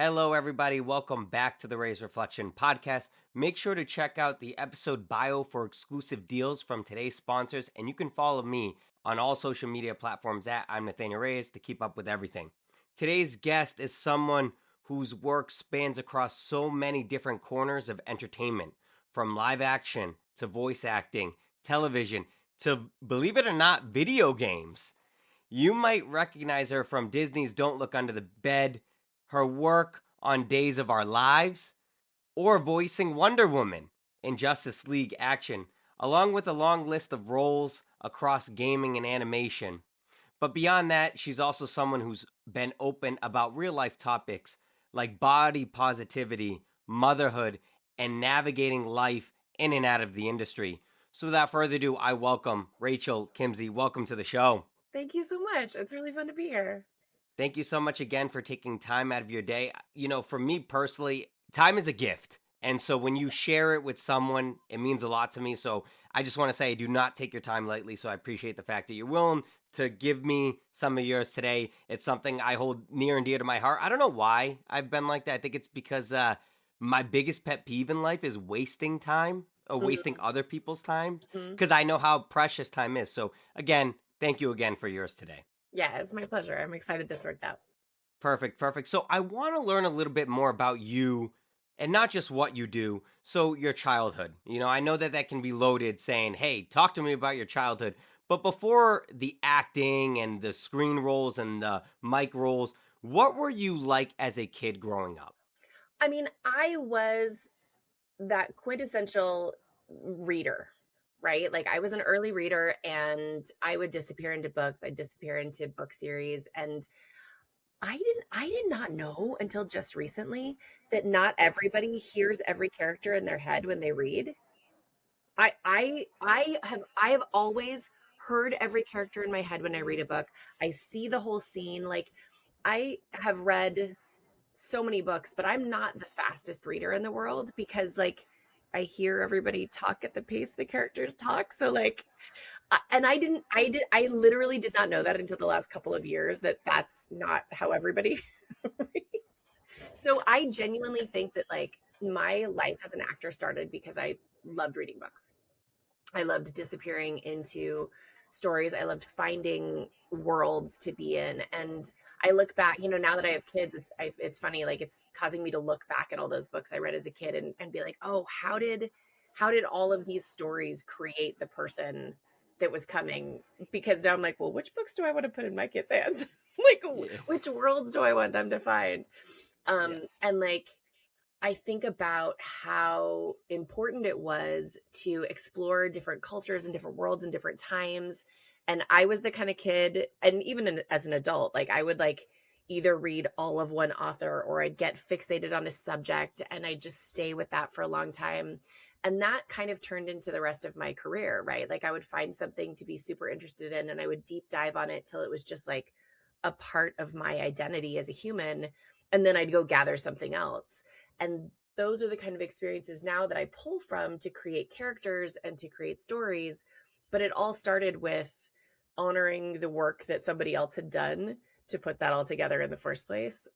Hello, everybody. Welcome back to the Reyes Reflection podcast. Make sure to check out the episode bio for exclusive deals from today's sponsors, and you can follow me on all social media platforms at I'm Nathanael Reyes to keep up with everything. Today's guest is someone whose work spans across so many different corners of entertainment, from live action to voice acting, television to, believe it or not, video games. You might recognize her from Disney's Don't Look Under the Bed, her work on Days of Our Lives, or voicing Wonder Woman in Justice League Action, along with a long list of roles across gaming and animation. But beyond that, she's also someone who's been open about real life topics like body positivity, motherhood, and navigating life in and out of the industry. So without further ado, I welcome Rachel Kimsey. Welcome to the show. Thank you so much. It's really fun to be here. Thank you so much again for taking time out of your day. For me personally, time is a gift. And so when you share it with someone, it means a lot to me. So I just want to say, do not take your time lightly. So I appreciate the fact that you're willing to give me some of yours today. It's something I hold near and dear to my heart. I don't know why I've been like that. I think it's because my biggest pet peeve in life is wasting time or wasting other people's time Mhm. because I know how precious time is. So again, thank you again for yours today. Yeah, it's my pleasure. I'm excited this worked out. Perfect, perfect. So I want to learn a little bit more about you and not just what you do. So your childhood. I know that that can be loaded saying, "Hey, talk to me about your childhood." But before the acting and the screen roles and the mic roles, what were you like as a kid growing up? I mean, I was that quintessential reader, right? Like I was an early reader and I would disappear into books, I'd disappear into book series and I did not know until just recently that not everybody hears every character in their head when they read. I have always heard every character in my head when I read a book. I see the whole scene. Like I have read so many books, but I'm not the fastest reader in the world because like I hear everybody talk at the pace the characters talk. So like and I literally did not know that until the last couple of years that that's not how everybody reads. So I genuinely think that like my life as an actor started because I loved reading books. I loved disappearing into stories. I loved finding worlds to be in. And I look back, now that I have kids, it's funny, like it's causing me to look back at all those books I read as a kid and be like, oh, how did all of these stories create the person that was coming? Because now I'm like, well, which books do I want to put in my kids' hands? Like, Yeah. which worlds do I want them to find? Yeah. And like I think about how important it was to explore different cultures and different worlds and different times. And I was the kind of kid, and even as an adult, like I would like either read all of one author or I'd get fixated on a subject and I'd just stay with that for a long time. And that kind of turned into the rest of my career, right? Like I would find something to be super interested in and I would deep dive on it till it was just like a part of my identity as a human. And then I'd go gather something else. And those are the kind of experiences now that I pull from to create characters and to create stories. But it all started with honoring the work that somebody else had done to put that all together in the first place.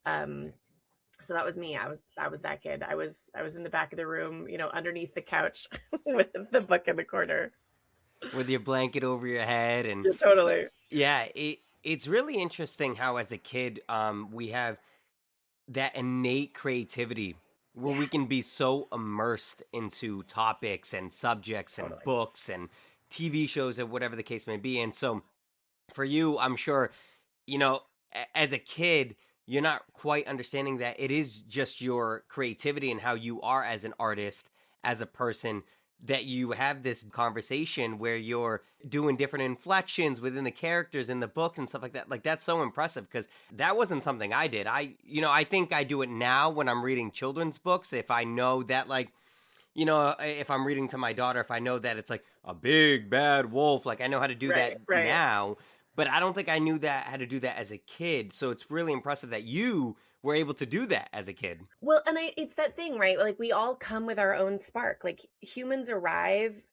So that was me. I was that kid. I was in the back of the room, underneath the couch with the book in the corner. With your blanket over your head and Yeah, totally. yeah, it's really interesting how as a kid we have that innate creativity where Yeah, we can be so immersed into topics and subjects and totally. books and TV shows or whatever the case may be. And so for you, I'm sure, as a kid, you're not quite understanding that it is just your creativity and how you are as an artist, as a person, that you have this conversation where you're doing different inflections within the characters in the books and stuff like that. Like that's so impressive because that wasn't something I did. I think I do it now when I'm reading children's books. If I know that, like, if I'm reading to my daughter, if I know that it's like a big bad wolf, like I know how to do Right, that right. now, but I don't think I knew that how to do that as a kid. So it's really impressive that you were able to do that as a kid. Well, and it's that thing, right? Like we all come with our own spark. Like humans arrive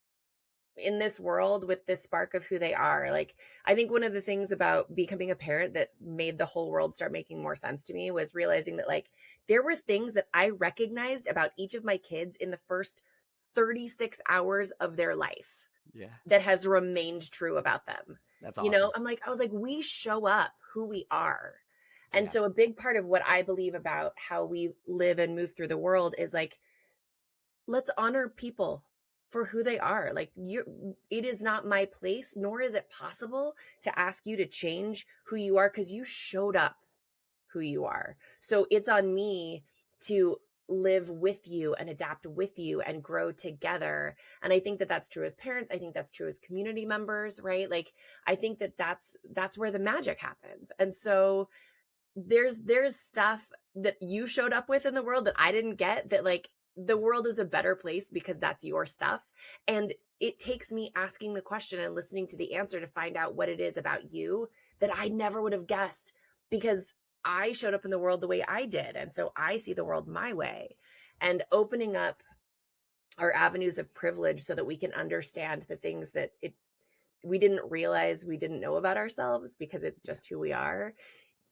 in this world with this spark of who they are. Like, I think one of the things about becoming a parent that made the whole world start making more sense to me was realizing that like there were things that I recognized about each of my kids in the first 36 hours of their life Yeah. that has remained true about them. That's You know, awesome. I was like, we show up who we are. And Yeah. so a big part of what I believe about how we live and move through the world is like, let's honor people for who they are. Like, it is not my place, nor is it possible to ask you to change who you are because you showed up who you are. So it's on me to live with you and adapt with you and grow together. And I think that that's true as parents. I think that's true as community members, right? Like, I think that that's where the magic happens. And so there's stuff that you showed up with in the world that I didn't get, that like the world is a better place because that's your stuff. And it takes me asking the question and listening to the answer to find out what it is about you that I never would have guessed, because I showed up in the world the way I did. And so I see the world my way, and opening up our avenues of privilege so that we can understand the things that we didn't realize we didn't know about ourselves because it's just who we are.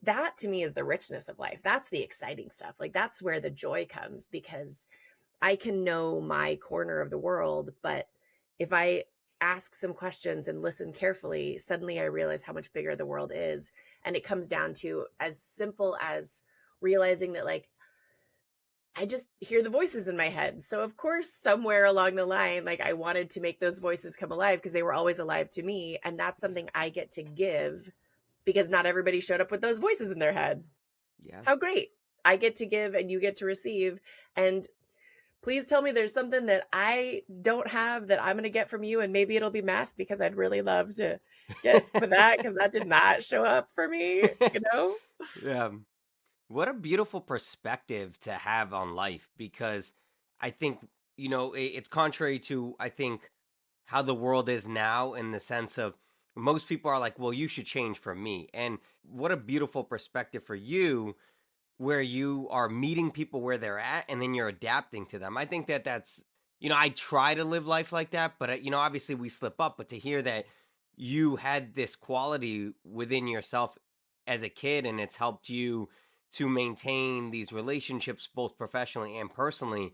That to me is the richness of life. That's the exciting stuff. Like, that's where the joy comes, because I can know my corner of the world, but if I ask some questions and listen carefully, suddenly I realize how much bigger the world is. And it comes down to as simple as realizing that like I just hear the voices in my head. So of course, somewhere along the line, like I wanted to make those voices come alive because they were always alive to me. And that's something I get to give, because not everybody showed up with those voices in their head. Yeah. How great. I get to give and you get to receive. And please tell me there's something that I don't have that I'm going to get from you. And maybe it'll be math, because I'd really love to get some of that, because that did not show up for me, you know? Yeah. What a beautiful perspective to have on life, because I think, it's contrary to, I think, how the world is now, in the sense of most people are like, well, you should change for me. And what a beautiful perspective for you, where you are meeting people where they're at and then you're adapting to them. I think that that's, I try to live life like that, but, obviously we slip up. But to hear that you had this quality within yourself as a kid, and it's helped you to maintain these relationships, both professionally and personally,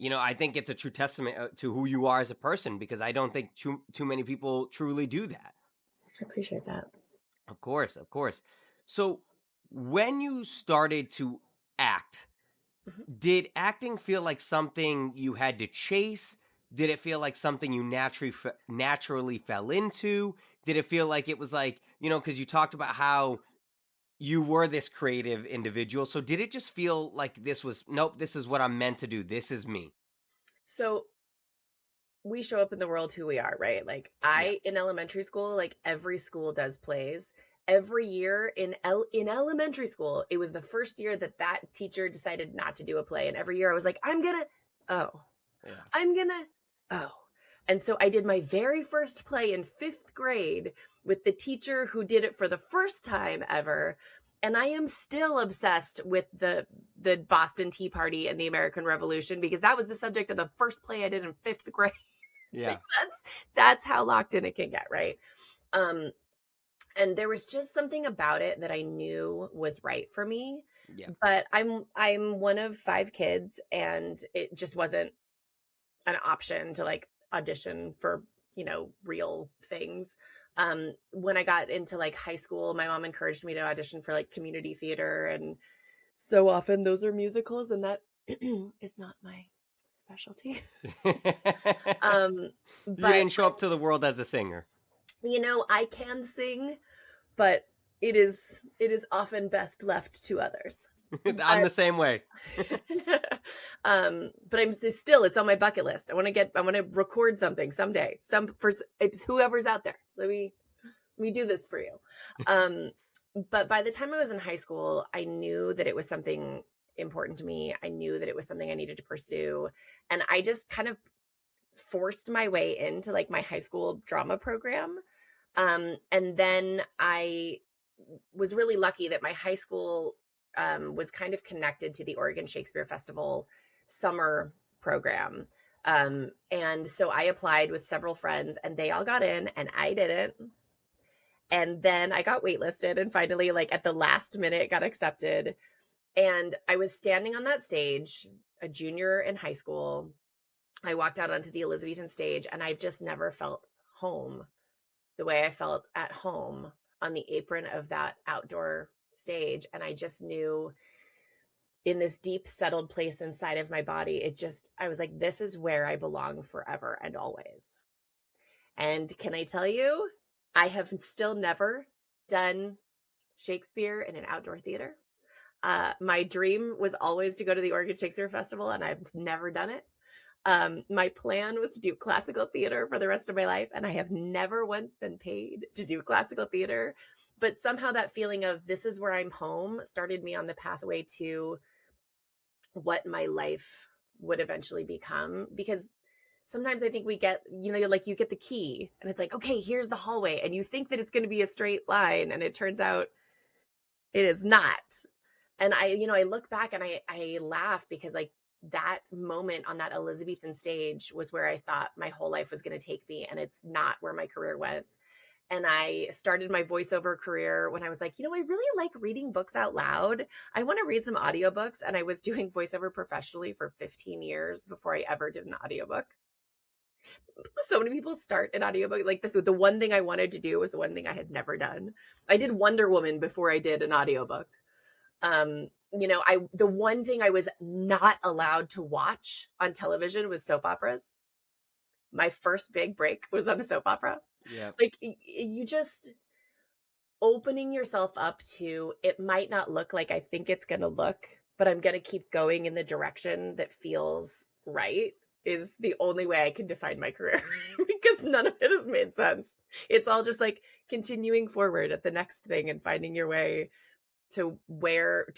I think it's a true testament to who you are as a person, because I don't think too many people truly do that. I appreciate that. Of course, of course. So when you started to act, Mhm. did acting feel like something you had to chase? Did it feel like something you naturally fell into? Did it feel like it was like, because you talked about how you were this creative individual. So did it just feel like this was, nope, this is what I'm meant to do. This is me. So we show up in the world who we are, right? Like Yeah. in elementary school, like every school does plays. Every year in elementary school, it was the first year that teacher decided not to do a play, and every year I was like, oh, Yeah. I'm gonna oh. And so I did my very first play in 5th grade with the teacher who did it for the first time ever. And I am still obsessed with the Boston Tea Party and the American Revolution, because that was the subject of the first play I did in 5th grade. Yeah. Like, that's how locked in it can get, right? Um, and there was just something about it that I knew was right for me. Yeah. But I'm one of 5 kids, and it just wasn't an option to like audition for, real things. When I got into like high school, my mom encouraged me to audition for like community theater, and so often those are musicals, and that is not my specialty. Um, You but didn't show up to the world as a singer. I can sing, but it is often best left to others. I'm But the same way. but still, it's on my bucket list. I want to record something someday. It's whoever's out there. Let me do this for you. But by the time I was in high school, I knew that it was something important to me. I knew that it was something I needed to pursue. And I just kind of forced my way into like my high school drama program. And then I was really lucky that my high school was kind of connected to the Oregon Shakespeare Festival summer program. And so I applied with several friends and they all got in and I didn't. And then I got waitlisted and finally, like at the last minute, got accepted. And I was standing on that stage, a junior in high school. I walked out onto the Elizabethan stage and I just never felt home the way I felt at home on the apron of that outdoor stage. And I just knew in this deep settled place inside of my body, I was like, this is where I belong forever and always. And can I tell you, I have still never done Shakespeare in an outdoor theater. My dream was always to go to the Oregon Shakespeare Festival, and I've never done it. My plan was to do classical theater for the rest of my life, and I have never once been paid to do classical theater. But somehow that feeling of this is where I'm home started me on the pathway to what my life would eventually become. Because sometimes I think we get, like you get the key and it's like, okay, here's the hallway. And you think that it's going to be a straight line. And it turns out it is not. And I look back and I laugh because like that moment on that Elizabethan stage was where I thought my whole life was going to take me. And it's not where my career went. And I started my voiceover career when I was like, I really like reading books out loud. I want to read some audiobooks. And I was doing voiceover professionally for 15 years before I ever did an audiobook. So many people start an audiobook. Like the one thing I wanted to do was the one thing I had never done. I did Wonder Woman before I did an audiobook. The one thing I was not allowed to watch on television was soap operas. My first big break was on a soap opera. Yeah. Like you just opening yourself up to, it might not look like I think it's going to look, but I'm going to keep going in the direction that feels right is the only way I can define my career because none of it has made sense. It's all just like continuing forward at the next thing and finding your way to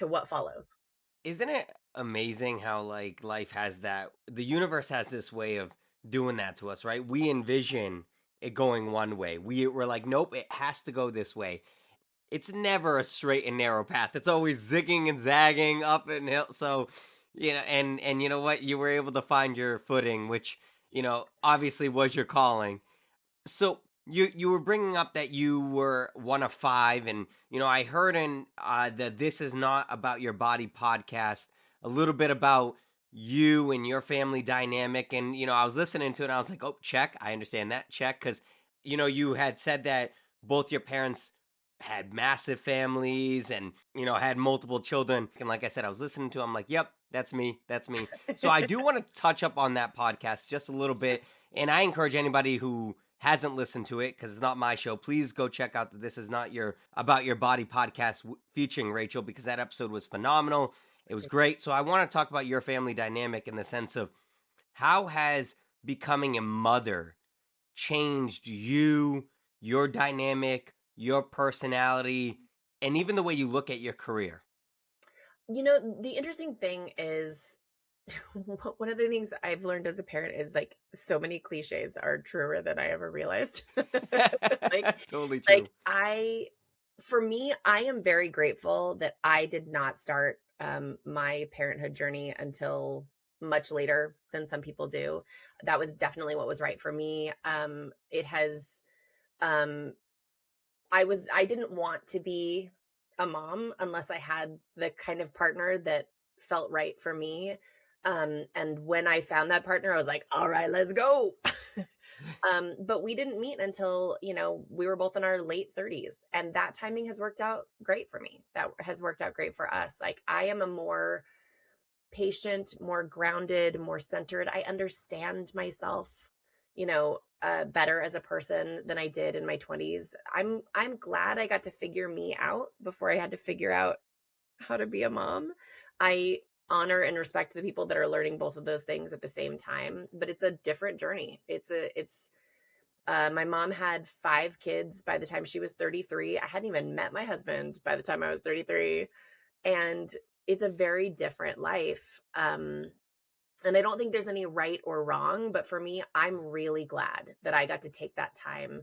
what follows. Isn't it amazing how like life has the universe has this way of doing that to us, right? We envision it going one way. We're like, nope, it has to go this way. It's never a straight and narrow path. It's always zigging and zagging up and hill. So, and you know what? You were able to find your footing, which, obviously was your calling. So you were bringing up that you were one of five, and I heard in the "This Is Not About Your Body" podcast a little bit about you and your family dynamic, and I was listening to it, and I was like, oh, check, I understand that, check, because you had said that both your parents had massive families and had multiple children, and like I said, I was listening to it, I'm like, yep, that's me. So I do want to touch up on that podcast just a little bit, and I encourage anybody who hasn't listened to it, because it's not my show, please go check out the This Is Not Your About Your Body podcast featuring Rachel, because that episode was phenomenal. It was great. So I want to talk about your family dynamic in the sense of how has becoming a mother changed you, your dynamic, your personality, and even the way you look at your career? The interesting thing is one of the things that I've learned as a parent is like so many cliches are truer than I ever realized. Totally true. For me, I am very grateful that I did not start my parenthood journey until much later than some people do. That was definitely what was right for me. It has, I didn't want to be a mom unless I had the kind of partner that felt right for me. And when I found that partner, I was like, all right, let's go. But we didn't meet until, we were both in our late 30s, and that timing has worked out great for me. That has worked out great for us. Like I am a more patient, more grounded, more centered. I understand myself, better as a person than I did in my 20s. I'm glad I got to figure me out before I had to figure out how to be a mom. I honor and respect the people that are learning both of those things at the same time, but it's a different journey. My mom had 5 kids by the time she was 33. I hadn't even met my husband by the time I was 33. And it's a very different life. And I don't think there's any right or wrong, but for me, I'm really glad that I got to take that time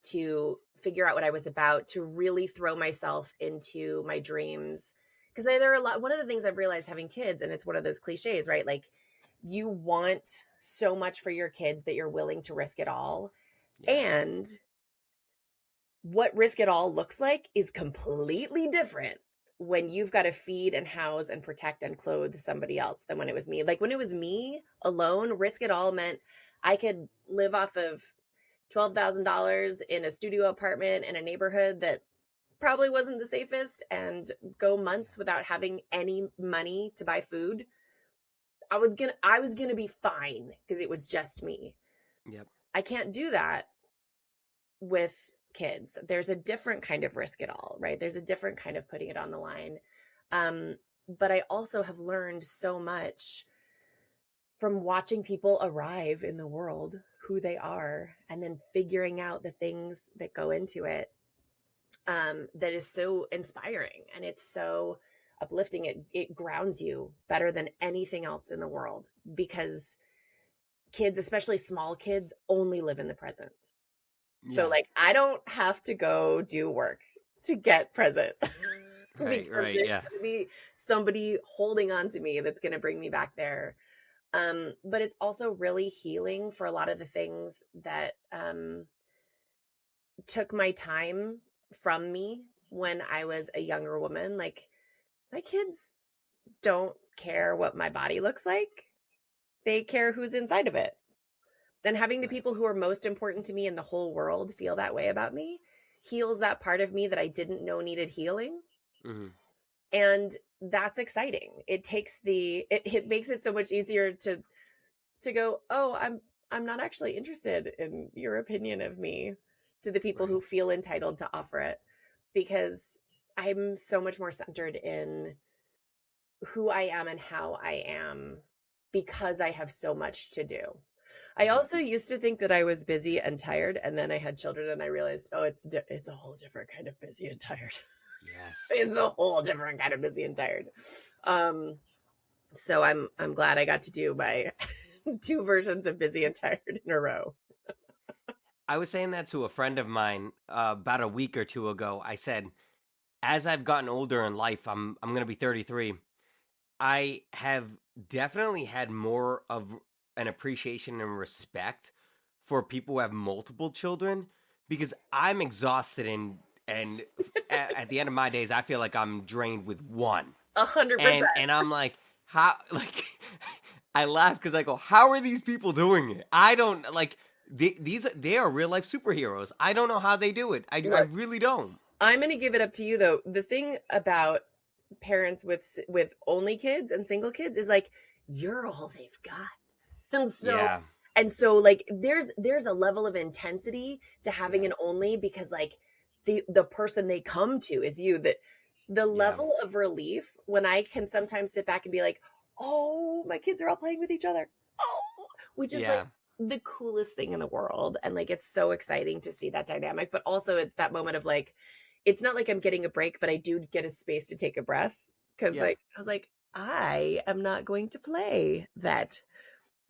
to figure out what I was about, to really throw myself into my dreams. Because there are one of the things I've realized having kids, and it's one of those cliches, right? Like you want so much for your kids that you're willing to risk it all. Yeah. And what risk it all looks like is completely different when you've got to feed and house and protect and clothe somebody else than when it was me. Like when it was me alone, risk it all meant I could live off of $12,000 in a studio apartment in a neighborhood that probably wasn't the safest and go months without having any money to buy food. I was going to be fine because it was just me. Yep. I can't do that with kids. There's a different kind of risk it all, right? There's a different kind of putting it on the line. But I also have learned so much from watching people arrive in the world, who they are, and then figuring out the things that go into it. That is so inspiring and it's so uplifting. It grounds you better than anything else in the world because kids, especially small kids, only live in the present. So like I don't have to go do work to get present. Right, There's yeah. gonna be somebody holding on to me that's going to bring me back there. But it's also really healing for a lot of the things that took my time from me when I was a younger woman. Like my kids don't care what my body looks like. They care who's inside of it. Then having the people who are most important to me in the whole world feel that way about me heals that part of me that I didn't know needed healing. Mm-hmm. And that's exciting. It takes it makes it so much easier to go, oh, I'm not actually interested in your opinion of me, to the people who feel entitled to offer it, because I'm so much more centered in who I am and how I am because I have so much to do. I also used to think that I was busy and tired, and then I had children and I realized, oh, it's a whole different kind of busy and tired. Yes. It's a whole different kind of busy and tired. So I'm glad I got to do my 2 versions of busy and tired in a row. I was saying that to a friend of mine about a week or two ago. I said, as I've gotten older in life, I'm going to be 33. I have definitely had more of an appreciation and respect for people who have multiple children because I'm exhausted and at the end of my days, I feel like I'm drained with one. 100%. And I'm like, how, like, I laugh because I go, how are these people doing it? I don't, like, they are real life superheroes. I don't know how they do it. I really don't. I'm going to give it up to you, though. The thing about parents with only kids and single kids is like, you're all they've got. And so like there's a level of intensity to having an only, because like the person they come to is you. That the level of relief when I can sometimes sit back and be like, oh, my kids are all playing with each other. Oh, which is like the coolest thing in the world. And like, it's so exciting to see that dynamic, but also it's that moment of like, it's not like I'm getting a break, but I do get a space to take a breath. Cause like, I was like, I am not going to play that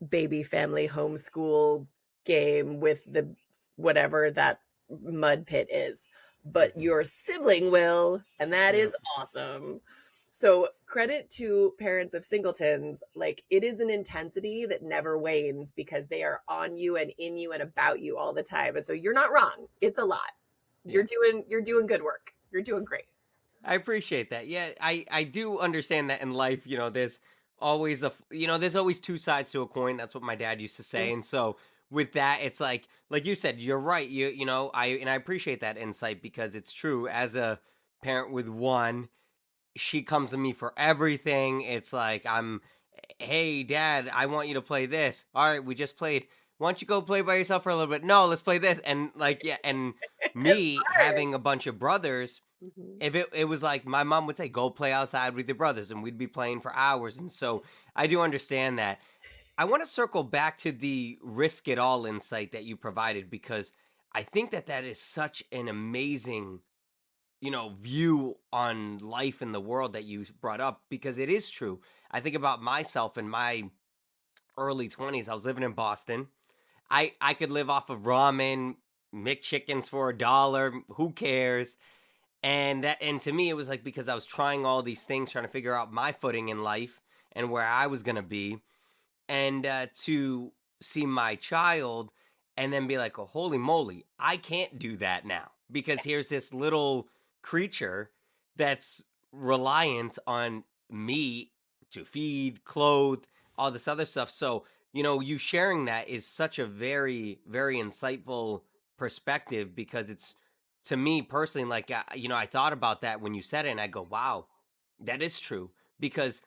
baby family homeschool game with the whatever that mud pit is, but your sibling will, and that is awesome. So credit to parents of singletons. Like, it is an intensity that never wanes because they are on you and in you and about you all the time. And so you're not wrong. It's a lot. You're doing good work. You're doing great. I appreciate that. Yeah, I do understand that in life, there's always there's always 2 sides to a coin. That's what my dad used to say. And so with that, it's like you said, you're right. I appreciate that insight because it's true. As a parent with one, she comes to me for everything. It's like, hey, Dad, I want you to play this. All right, we just played. Why don't you go play by yourself for a little bit? No, let's play this. And and me having a bunch of brothers, if it was like my mom would say, go play outside with your brothers, and we'd be playing for hours. And so I do understand that. I want to circle back to the risk it all insight that you provided, because I think that is such an amazing view on life in the world that you brought up, because it is true. I think about myself in my early 20s. I was living in Boston. I could live off of ramen, McChickens for $1. Who cares? And to me, it was like, because I was trying all these things, trying to figure out my footing in life and where I was going to be. and to see my child and then be like, oh, holy moly, I can't do that now because here's this little creature that's reliant on me to feed, clothe, all this other stuff. So, you sharing that is such a very, very insightful perspective because it's, to me personally, like, I thought about that when you said it and I go, wow, that is true because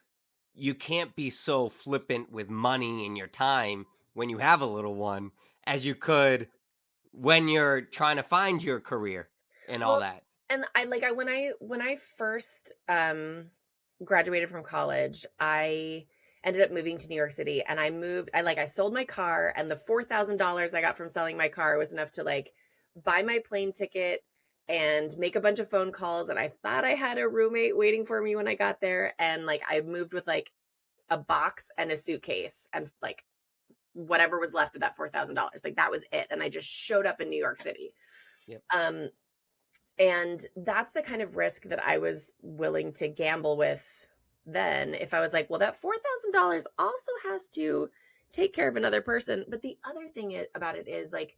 you can't be so flippant with money and your time when you have a little one as you could when you're trying to find your career and all Well, that. and when I first graduated from college, I ended up moving to New York City, and I sold my car, and the $4,000 I got from selling my car was enough to like buy my plane ticket and make a bunch of phone calls, and I thought I had a roommate waiting for me when I got there, and like I moved with like a box and a suitcase and like whatever was left of that $4,000. Like that was it, and I just showed up in New York City. Yep. And that's the kind of risk that I was willing to gamble with then. If I was like, well, that $4,000 also has to take care of another person. But the other thing about it is like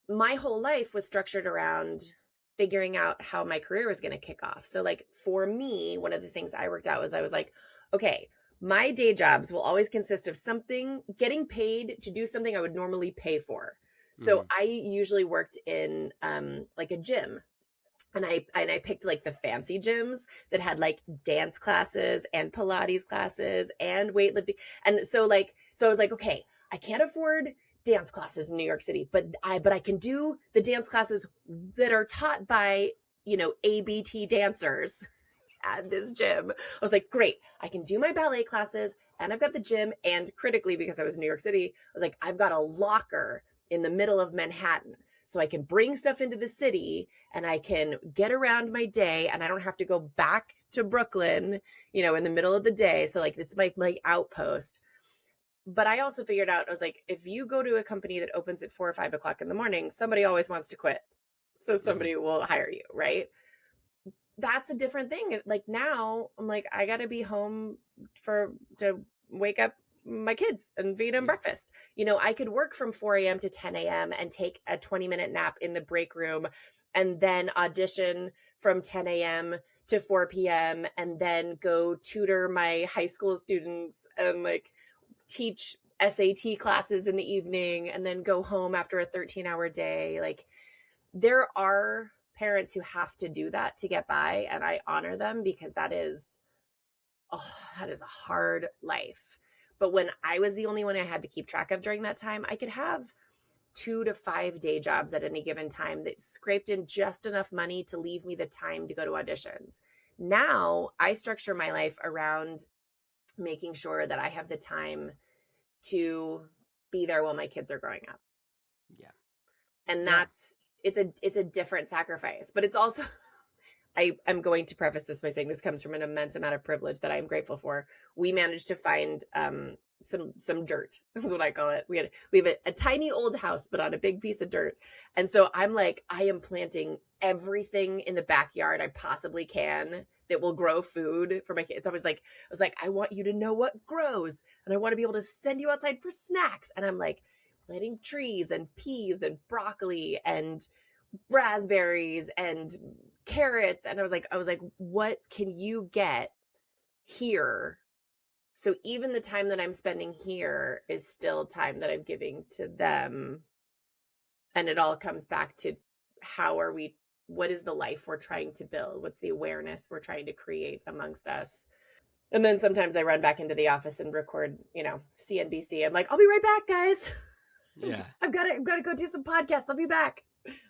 my whole life was structured around figuring out how my career was going to kick off. So like for me, one of the things I worked out was I was like, okay, my day jobs will always consist of something getting paid to do something I would normally pay for. So I usually worked in like a gym, and I picked like the fancy gyms that had like dance classes and Pilates classes and weightlifting. And so I was like, okay, I can't afford dance classes in New York City, but I can do the dance classes that are taught by, ABT dancers at this gym. I was like, great, I can do my ballet classes and I've got the gym. And critically, because I was in New York City, I was like, I've got a locker in the middle of Manhattan. So I can bring stuff into the city and I can get around my day and I don't have to go back to Brooklyn, in the middle of the day. So like it's my outpost. But I also figured out, I was like, if you go to a company that opens at 4 or 5 o'clock in the morning, somebody always wants to quit. So somebody will hire you, right? That's a different thing. Like now I'm like, I got to be home to wake up my kids and feed them breakfast. I could work from 4 a.m. to 10 a.m. and take a 20-minute nap in the break room and then audition from 10 a.m. to 4 p.m. and then go tutor my high school students and like teach SAT classes in the evening and then go home after a 13-hour day. Like there are parents who have to do that to get by, and I honor them because that is a hard life. But when I was the only one I had to keep track of during that time, I could have 2 to 5 day jobs at any given time that scraped in just enough money to leave me the time to go to auditions. Now I structure my life around making sure that I have the time to be there while my kids are growing up. Yeah. And it's a different sacrifice, but it's also I'm going to preface this by saying this comes from an immense amount of privilege that I'm grateful for. We managed to find some dirt. That's what I call it. We have a tiny old house, but on a big piece of dirt. And so I'm like, I am planting everything in the backyard I possibly can that will grow food for my kids. I was like, I want you to know what grows, and I want to be able to send you outside for snacks. And I'm like planting trees and peas and broccoli and raspberries and carrots. And I was like, what can you get here? So even the time that I'm spending here is still time that I'm giving to them. And it all comes back to what is the life we're trying to build? What's the awareness we're trying to create amongst us? And then sometimes I run back into the office and record, CNBC. I'm like, I'll be right back, guys. Yeah. I've got to go do some podcasts. I'll be back.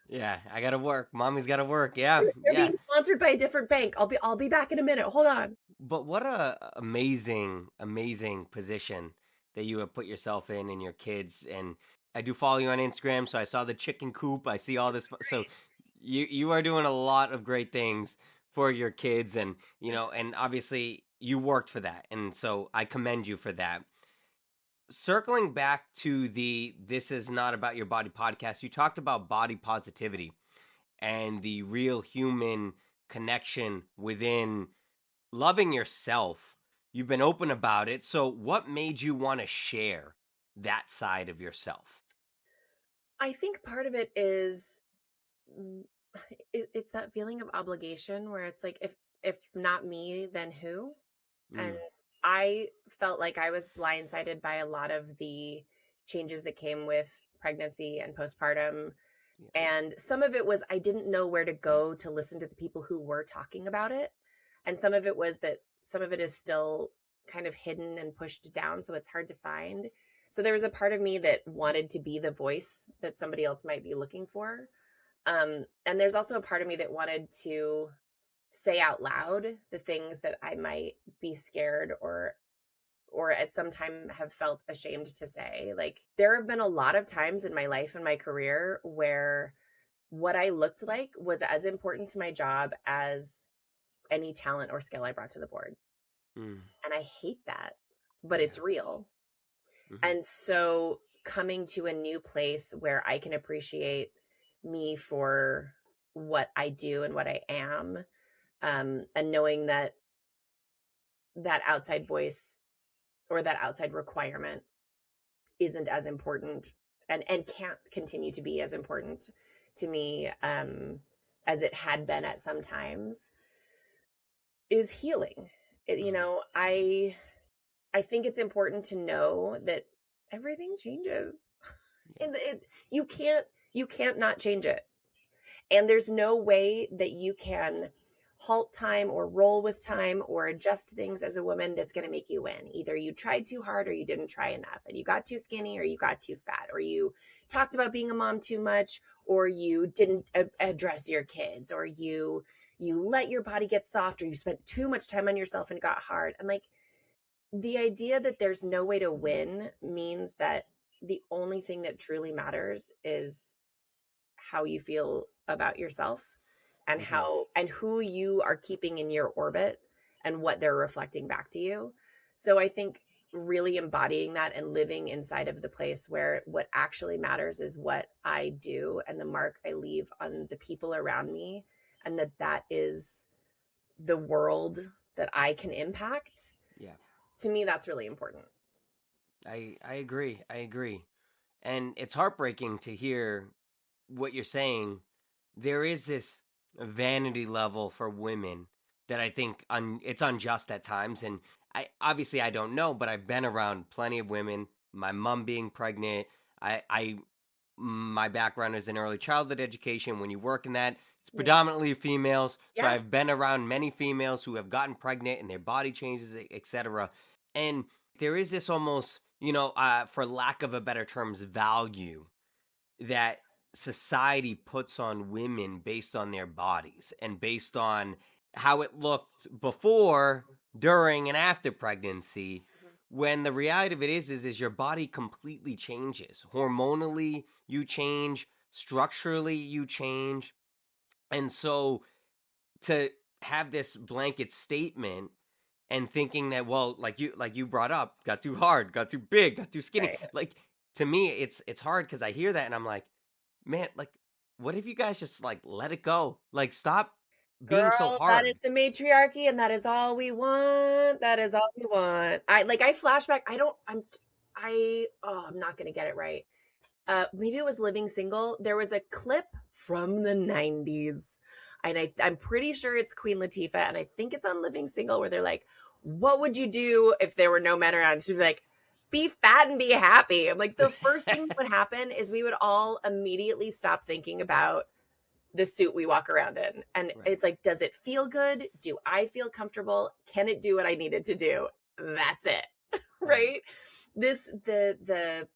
Yeah, I gotta work. Mommy's gotta work. Yeah, They're being sponsored by a different bank. I'll be back in a minute. Hold on. But what a amazing, amazing position that you have put yourself in and your kids. And I do follow you on Instagram, so I saw the chicken coop. I see all this. So you are doing a lot of great things for your kids, and and obviously you worked for that, and so I commend you for that. Circling back to the This Is Not About Your Body podcast, you talked about body positivity and the real human connection within loving yourself you've been open about it. So what made you want to share that side of yourself? I think part of it is mm, it's that feeling of obligation where it's like if not me, then who? And Mm, I felt like I was blindsided by a lot of the changes that came with pregnancy and postpartum. yeah. And some of it was I didn't know where to go to listen to the people who were talking about it. And some of it was that some of it is still kind of hidden and pushed down. So it's hard to find. So there was a part of me that wanted to be the voice that somebody else might be looking for. And there's also a part of me that wanted to say out loud the things that I might be scared or at some time have felt ashamed to say. Like there have been a lot of times in my life and my career where what I looked like was as important to my job as any talent or skill I brought to the board. Mm, And I hate that, but yeah. it's real. Hmm. And so coming to a new place where I can appreciate me for what I do and what I am, and knowing that that outside voice or that outside requirement isn't as important and can't continue to be as important to me as it had been at some times is healing. You Mm, know, I think it's important to know that everything changes. yeah. And you can't not change it. And there's no way that you can halt time or roll with time or adjust things as a woman that's going to make you win. Either you tried too hard or you didn't try enough and you got too skinny or you got too fat or you talked about being a mom too much or you didn't address your kids or you let your body get soft or you spent too much time on yourself and got hard. And like the idea that there's no way to win means that the only thing that truly matters is how you feel about yourself and Hmm. how and who you are keeping in your orbit and what they're reflecting back to you. So I think really embodying that and living inside of the place where what actually matters is what I do and the mark I leave on the people around me and that is the world that I can impact. Yeah. To me that's really important. I agree. I agree. And it's heartbreaking to hear what you're saying. There is this vanity level for women that I think it's unjust at times. And I don't know, but I've been around plenty of women. My mom being pregnant, I my background is in early childhood education. When you work in that, it's Yeah. predominantly females. So Yeah. I've been around many females who have gotten pregnant and their body changes, etc. And there is this almost, for lack of a better terms, value that society puts on women based on their bodies and based on how it looked before, during, and after pregnancy. When the reality of it is your body completely changes. Hormonally, you change. Structurally, you change. And so to have this blanket statement and thinking that, well, like you brought up, got too hard, got too big, got too skinny, Right. like, to me it's hard because I hear that and I'm like, man, like, what if you guys just like let it go, like, stop being so Girl, that is hard. the matriarchy, and that is all we want. That is all we want. I flashback. I'm not gonna get it right. Maybe it was Living Single. There was a clip from the 90s. And I'm pretty sure it's Queen Latifah, and I think it's on Living Single where they're like, what would you do if there were no men around? She'd be like, be fat and be happy. I'm like, the first thing that would happen is we would all immediately stop thinking about the suit we walk around in. And Right. it's like, does it feel good? Do I feel comfortable? Can it do what I need it to do? That's it. Right. Right? The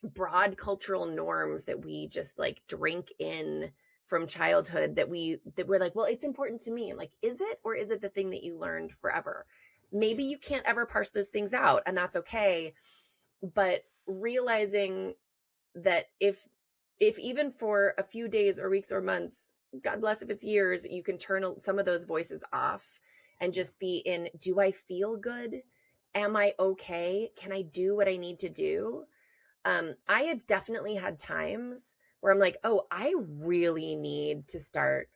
broad cultural norms that we just like drink in from childhood that we're like, well, it's important to me. Like, is it, or is it the thing that you learned forever? Maybe you can't ever parse those things out, and that's okay. But realizing that if even for a few days or weeks or months, God bless if it's years, you can turn some of those voices off and Yeah. just be in, do I feel good? Am I okay? Can I do what I need to do? I have definitely had times where I'm like, oh, I really need to start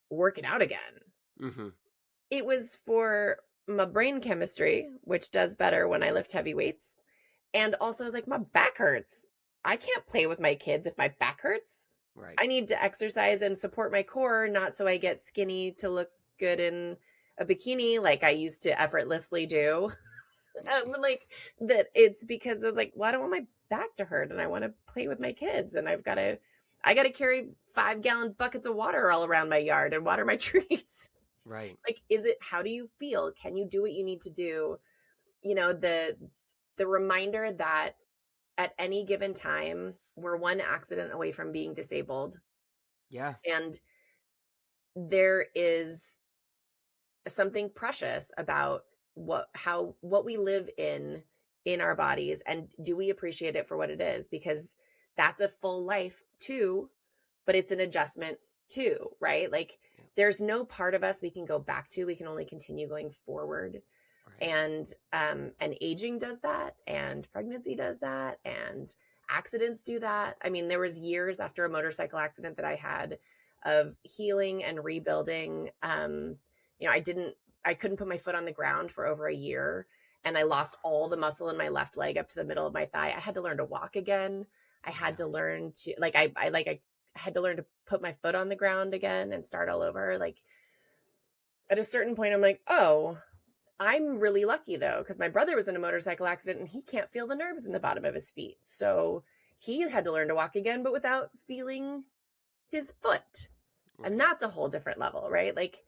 working out again. Hmm. It was for my brain chemistry, which does better when I lift heavy weights. And also, I was like, my back hurts. I can't play with my kids if my back hurts. Right. I need to exercise and support my core, not so I get skinny to look good in a bikini like I used to effortlessly do. Like that it's because I was like, well, I don't want my back to hurt and I want to play with my kids and I got to carry 5-gallon buckets of water all around my yard and water my trees. Right. Like, how do you feel? Can you do what you need to do? The reminder that at any given time, we're one accident away from being disabled. Yeah. And there is something precious about what we live in our bodies, and do we appreciate it for what it is, because that's a full life too, but it's an adjustment too, right? Like Yeah. there's no part of us we can go back to. We can only continue going forward. Right. And aging does that, and pregnancy does that, and accidents do that. I mean, there was years after a motorcycle accident that I had of healing and rebuilding. I couldn't put my foot on the ground for over a year, and I lost all the muscle in my left leg up to the middle of my thigh. I had to learn to walk again. I had Yeah. to learn to I had to learn to put my foot on the ground again and start all over. Like at a certain point, I'm like, oh, I'm really lucky though, because my brother was in a motorcycle accident and he can't feel the nerves in the bottom of his feet. So he had to learn to walk again, but without feeling his foot. And Right. that's a whole different level, right? Like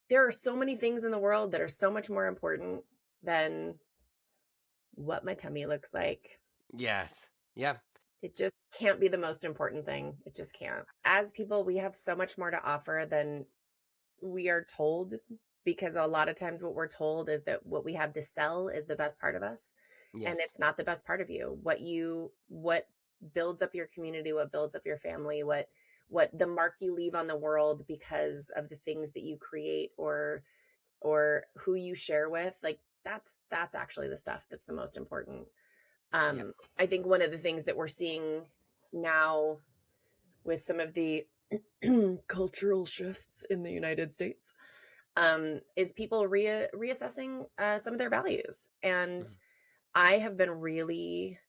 there are so many things in the world that are so much more important than what my tummy looks like. Yes. Yeah. It just can't be the most important thing. It just can't. As people, we have so much more to offer than we are told, because a lot of times what we're told is that what we have to sell is the best part of us, and Yes. it's not the best part of you. What builds up your community, what builds up your family, what the mark you leave on the world because of the things that you create or who you share with, like that's actually the stuff that's the most important. Yeah. I think one of the things that we're seeing now with some of the cultural shifts in the United States, is people reassessing some of their values. And Mhm. I have been really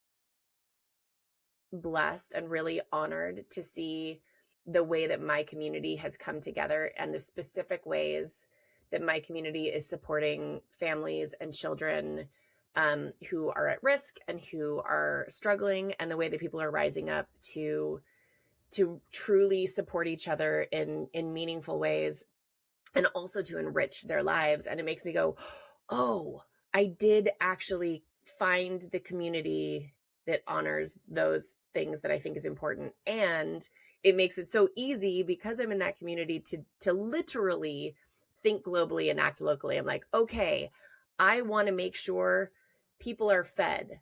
blessed and really honored to see the way that my community has come together and the specific ways that my community is supporting families and children who are at risk and who are struggling, and the way that people are rising up to truly support each other in meaningful ways, and also to enrich their lives. And it makes me go, oh, I did actually find the community that honors those things that I think is important. And it makes it so easy, because I'm in that community, to literally think globally and act locally. I'm like, okay, I want to make sure people are fed.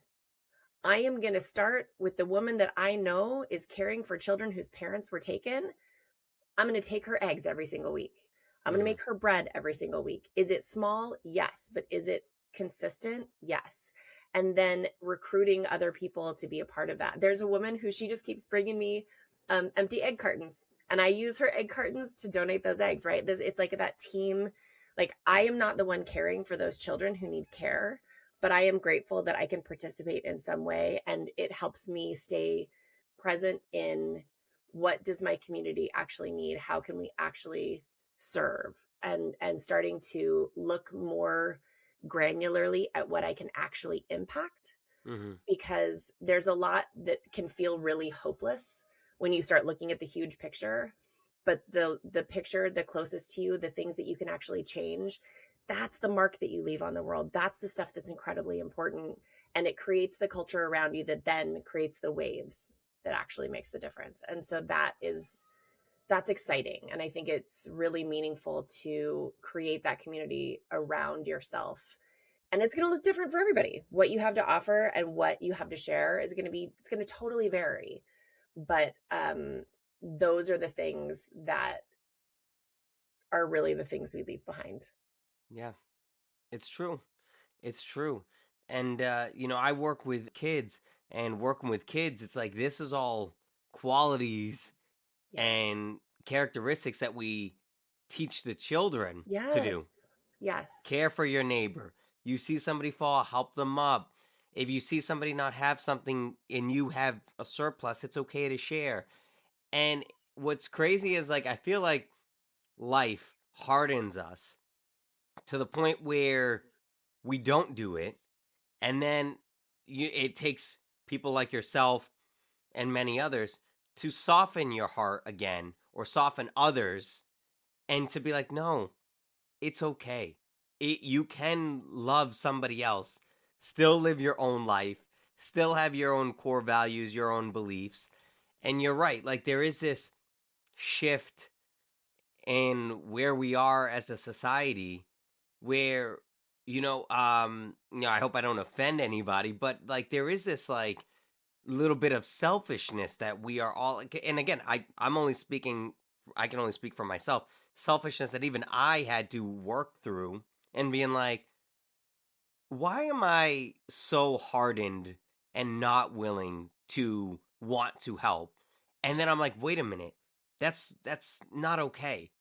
I am going to start with the woman that I know is caring for children whose parents were taken. I'm going to take her eggs every single week. I'm going to Mhm. make her bread every single week. Is it small? Yes. But is it consistent? Yes. And then recruiting other people to be a part of that. There's a woman who she just keeps bringing me empty egg cartons, and I use her egg cartons to donate those eggs, right? It's like that team. Like I am not the one caring for those children who need care, but I am grateful that I can participate in some way, and it helps me stay present in what does my community actually need? How can we actually serve? And starting to look more granularly at what I can actually impact, Mhm. because there's a lot that can feel really hopeless when you start looking at the huge picture, but the picture the closest to you, the things that you can actually change, that's the mark that you leave on the world. That's the stuff that's incredibly important, and it creates the culture around you that then creates the waves that actually makes the difference. And so that's exciting, and I think it's really meaningful to create that community around yourself. And it's going to look different for everybody. What you have to offer and what you have to share is going to be, it's going to totally vary. But those are the things that are really the things we leave behind. Yeah. It's true. It's true. And I work with kids, and working with kids, it's like this is all qualities Yes. and characteristics that we teach the children to do. Yes. Yes. Care for your neighbor. You see somebody fall, help them up. If you see somebody not have something and you have a surplus, it's okay to share. And what's crazy is, like, I feel like life hardens us to the point where we don't do it. And then it takes people like yourself and many others to soften your heart again, or soften others, and to be like, no, it's okay. You can love somebody else, still live your own life, still have your own core values, your own beliefs. And you're right. Like, there is this shift in where we are as a society where, I hope I don't offend anybody, but, like, there is this, like, little bit of selfishness that we are all, and again, I'm only speaking, I can only speak for myself, selfishness that even I had to work through, and being like, why am I so hardened and not willing to want to help? And then I'm like, wait a minute, that's not okay.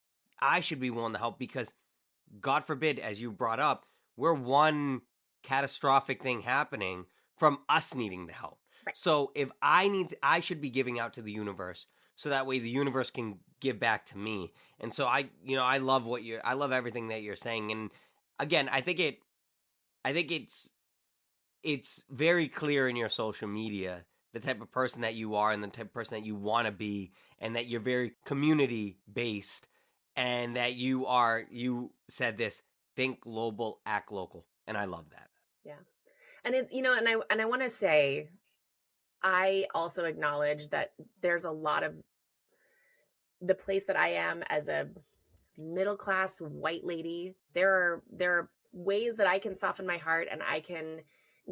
I should be willing to help, because God forbid, as you brought up, we're one catastrophic thing happening from us needing the help. Right. So if I should be giving out to the universe, so that way the universe can give back to me. And so I love I love everything that you're saying. And again, I think it's very clear in your social media the type of person that you are and the type of person that you want to be, and that you're very community based, and that you said this, think global, act local, and I love that. Yeah. And it's, and I want to say, I also acknowledge that there's a lot of the place that I am as a middle class white lady. There are ways that I can soften my heart and I can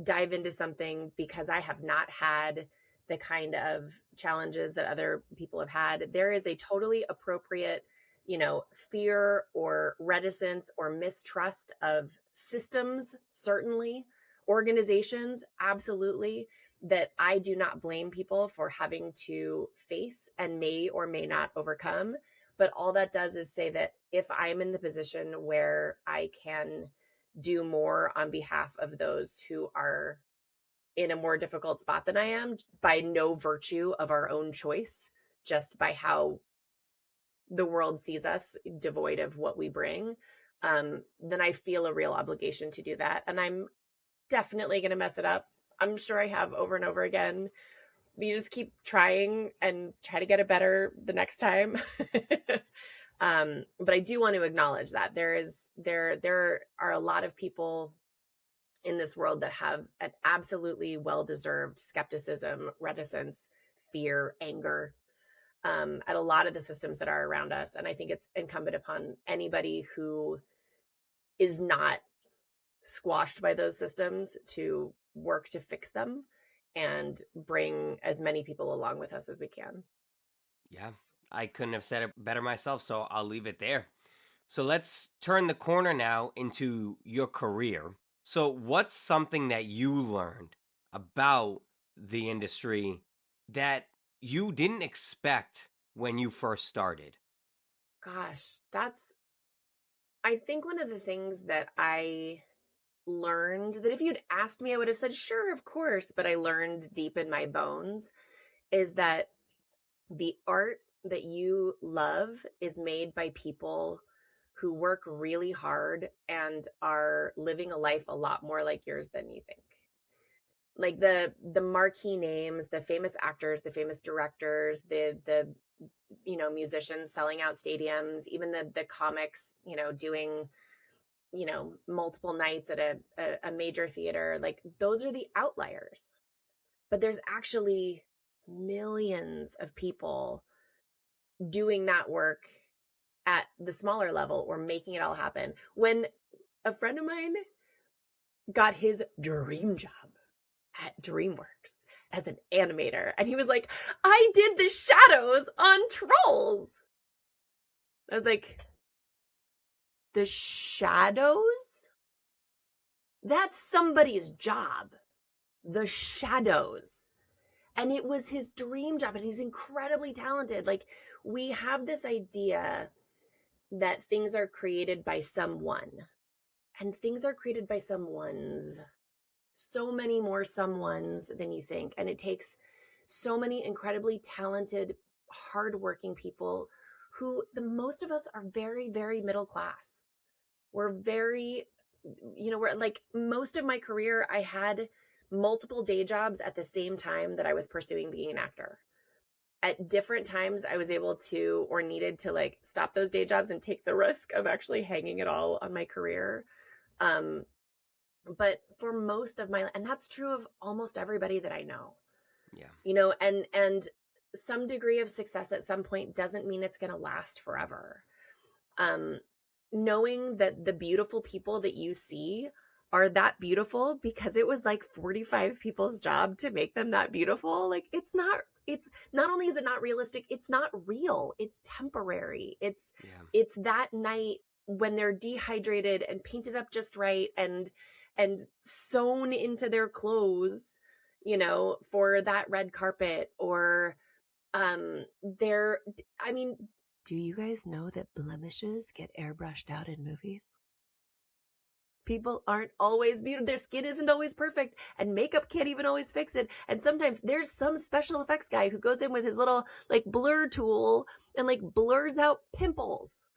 dive into something because I have not had the kind of challenges that other people have had. There is a totally appropriate, fear or reticence or mistrust of systems, certainly, organizations, absolutely, that I do not blame people for having to face and may or may not overcome. But all that does is say that if I'm in the position where I can do more on behalf of those who are in a more difficult spot than I am, by no virtue of our own choice, just by how the world sees us, devoid of what we bring, then I feel a real obligation to do that. And I'm definitely going to mess it up. I'm sure I have over and over again. You just keep trying and try to get it better the next time. But I do want to acknowledge that there are a lot of people in this world that have an absolutely well-deserved skepticism, reticence, fear, anger, at a lot of the systems that are around us. And I think it's incumbent upon anybody who is not squashed by those systems to work to fix them and bring as many people along with us as we can. Yeah, I couldn't have said it better myself, so I'll leave it there. So let's turn the corner now into your career. So what's something that you learned about the industry that you didn't expect when you first started? Gosh, I think one of the things that I learned, that if you'd asked me, I would have said, sure, of course, but I learned deep in my bones, is that the art that you love is made by people who work really hard and are living a life a lot more like yours than you think. Like the marquee names, the famous actors, the famous directors, the musicians selling out stadiums, even the comics, doing multiple nights at a major theater. Like, those are the outliers. But there's actually millions of people doing that work at the smaller level or making it all happen. When a friend of mine got his dream job at DreamWorks as an animator, and he was like, I did the shadows on Trolls. I was like, the shadows? That's somebody's job. The shadows. And it was his dream job, and he's incredibly talented. Like, we have this idea that things are created by someone, and things are created by someone's, so many more someones than you think. And it takes so many incredibly talented, hardworking people who the most of us are very, very middle class. We're very, we're like most of my career, I had multiple day jobs at the same time that I was pursuing being an actor. At different times, I was able to or needed to like stop those day jobs and take the risk of actually hanging it all on my career. Um, but for most of my, and that's true of almost everybody that I know, Yeah. and some degree of success at some point doesn't mean it's going to last forever. Um, Knowing that the beautiful people that you see are that beautiful because it was like 45 people's job to make them that beautiful. Like it's not only is it not realistic, it's not real. It's temporary. Yeah. It's that night when they're dehydrated and painted up just right and sewn into their clothes, for that red carpet or they're I mean, do you guys know that blemishes get airbrushed out in movies? People aren't always beautiful. Their skin isn't always perfect, and makeup can't even always fix it. And sometimes there's some special effects guy who goes in with his little like blur tool and like blurs out pimples.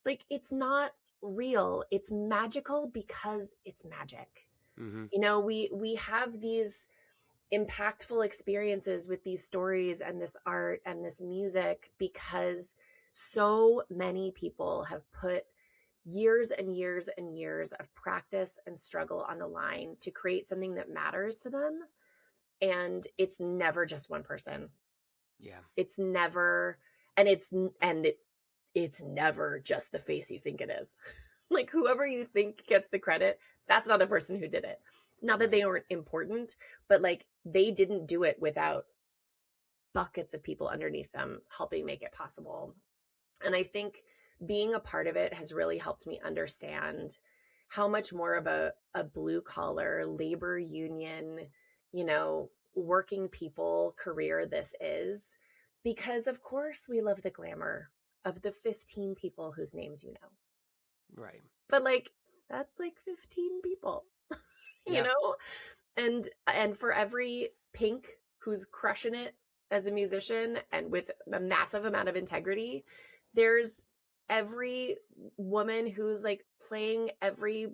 Like it's not real. It's magical because it's magic. Mm-hmm. We have these impactful experiences with these stories and this art and this music because so many people have put years and years and years of practice and struggle on the line to create something that matters to them. And it's never just one person. Yeah. It's never, and it's never just the face you think it is. Like whoever you think gets the credit, that's not the person who did it. Not that Right. they aren't important, but like they didn't do it without buckets of people underneath them helping make it possible. And I think being a part of it has really helped me understand how much more of a blue collar labor union, working people career this is. Because of course we love the glamour of the 15 people whose names you know. Right. But like that's like 15 people, you Yeah. know? And for every Pink who's crushing it as a musician and with a massive amount of integrity, there's every woman who's like playing every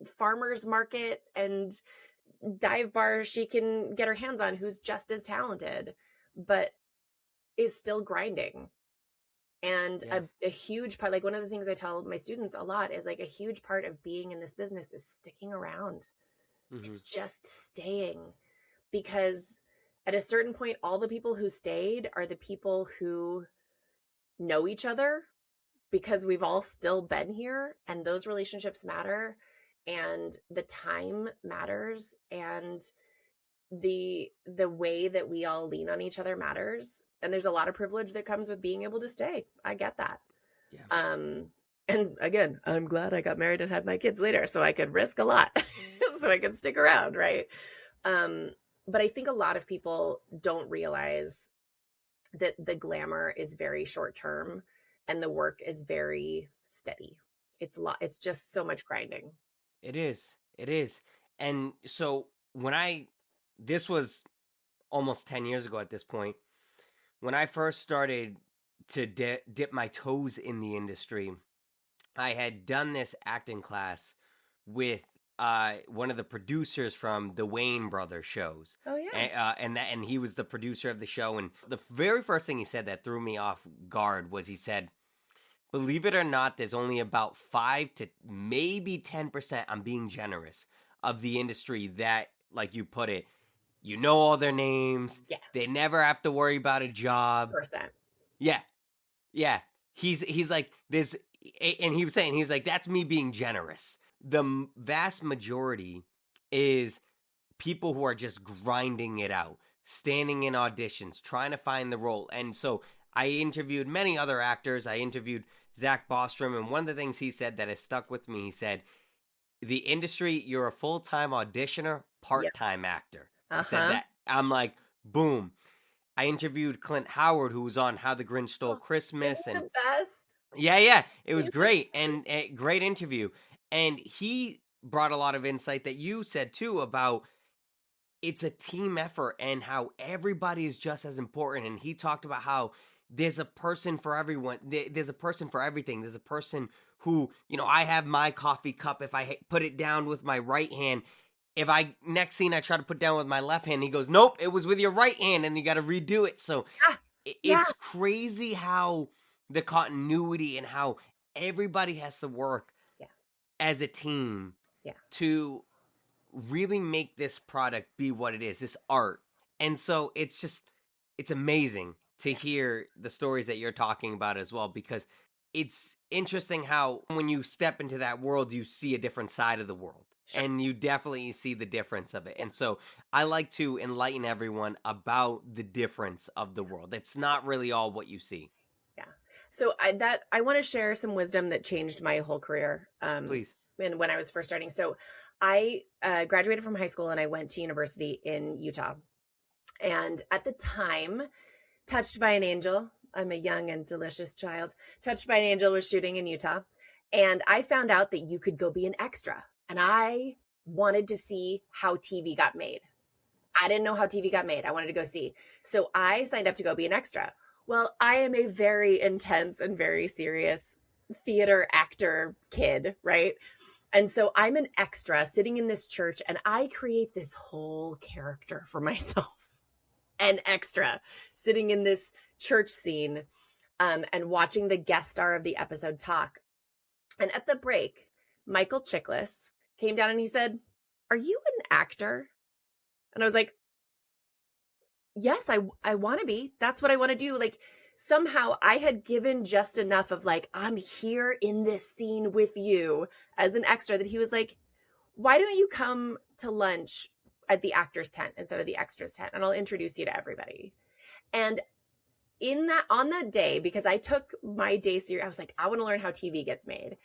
farmer's market and dive bar she can get her hands on who's just as talented but is still grinding. And Yeah. a huge part, like one of the things I tell my students a lot is like a huge part of being in this business is sticking around. Mm-hmm. It's just staying, because at a certain point, all the people who stayed are the people who know each other because we've all still been here, and those relationships matter, and the time matters, and the way that we all lean on each other matters. And there's a lot of privilege that comes with being able to stay. I get that. Yeah. And again, I'm glad I got married and had my kids later so I could risk a lot so I could stick around, right? But I think a lot of people don't realize that the glamour is very short term and the work is very steady. It's just so much grinding. It is. It is. And so this was almost 10 years ago at this point, when I first started to dip my toes in the industry, I had done this acting class with one of the producers from the Wayne Brothers shows. Oh yeah. And he was the producer of the show. And the very first thing he said that threw me off guard was he said, believe it or not, there's only about 5 to maybe 10%, I'm being generous, of the industry that, like you put it, you know all their names. Yeah. They never have to worry about a job. Percent. Yeah. Yeah. He's like, there's, and he was like, that's me being generous. The vast majority is people who are just grinding it out, standing in auditions, trying to find the role. And so I interviewed many other actors. I interviewed Zach Bostrom, and one of the things he said that has stuck with me, he said, the industry, you're a full-time auditioner, part-time actor. He said that. I'm like, boom. I interviewed Clint Howard, who was on How the Grinch Stole Christmas. Isn't And the best? yeah, it was Isn't great. And great interview. And he brought a lot of insight that you said too about it's a team effort and how everybody is just as important. And he talked about how there's a person for everyone. There's a person for everything. There's a person who, I have my coffee cup. If I put it down with my right hand, if I next scene I try to put down with my left hand, he goes, nope, it was with your right hand, and you got to redo it. So Yeah. it's crazy how the continuity and how everybody has to work as a team to really make this product be what it is, this art. And so it's amazing to hear the stories that you're talking about as well, because it's interesting how when you step into that world, you see a different side of the world. Sure. And you definitely see the difference of it. And so I like to enlighten everyone about the difference of the world. It's not really all what you see. Yeah. So I want to share some wisdom that changed my whole career. Please. When I was first starting. So I graduated from high school and I went to university in Utah. And at the time, touched by an angel, I'm a young and delicious child, touched by an angel was shooting in Utah. And I found out that you could go be an extra. And I wanted to see how TV got made. I didn't know how TV got made. I wanted to go see. So I signed up to go be an extra. Well, I am a very intense and very serious theater actor kid, right? And so I'm an extra sitting in this church and I create this whole character for myself. An extra sitting in this church scene and watching the guest star of the episode talk. And at the break, Michael Chiklis came down and he said, "Are you an actor?" And I was like, "Yes, I want to be. That's what I want to do." Like somehow I had given just enough of like, I'm here in this scene with you as an extra, that he was like, "Why don't you come to lunch at the actor's tent instead of the extras tent? And I'll introduce you to everybody." And on that day, because I took my day serious, I was like, I want to learn how TV gets made.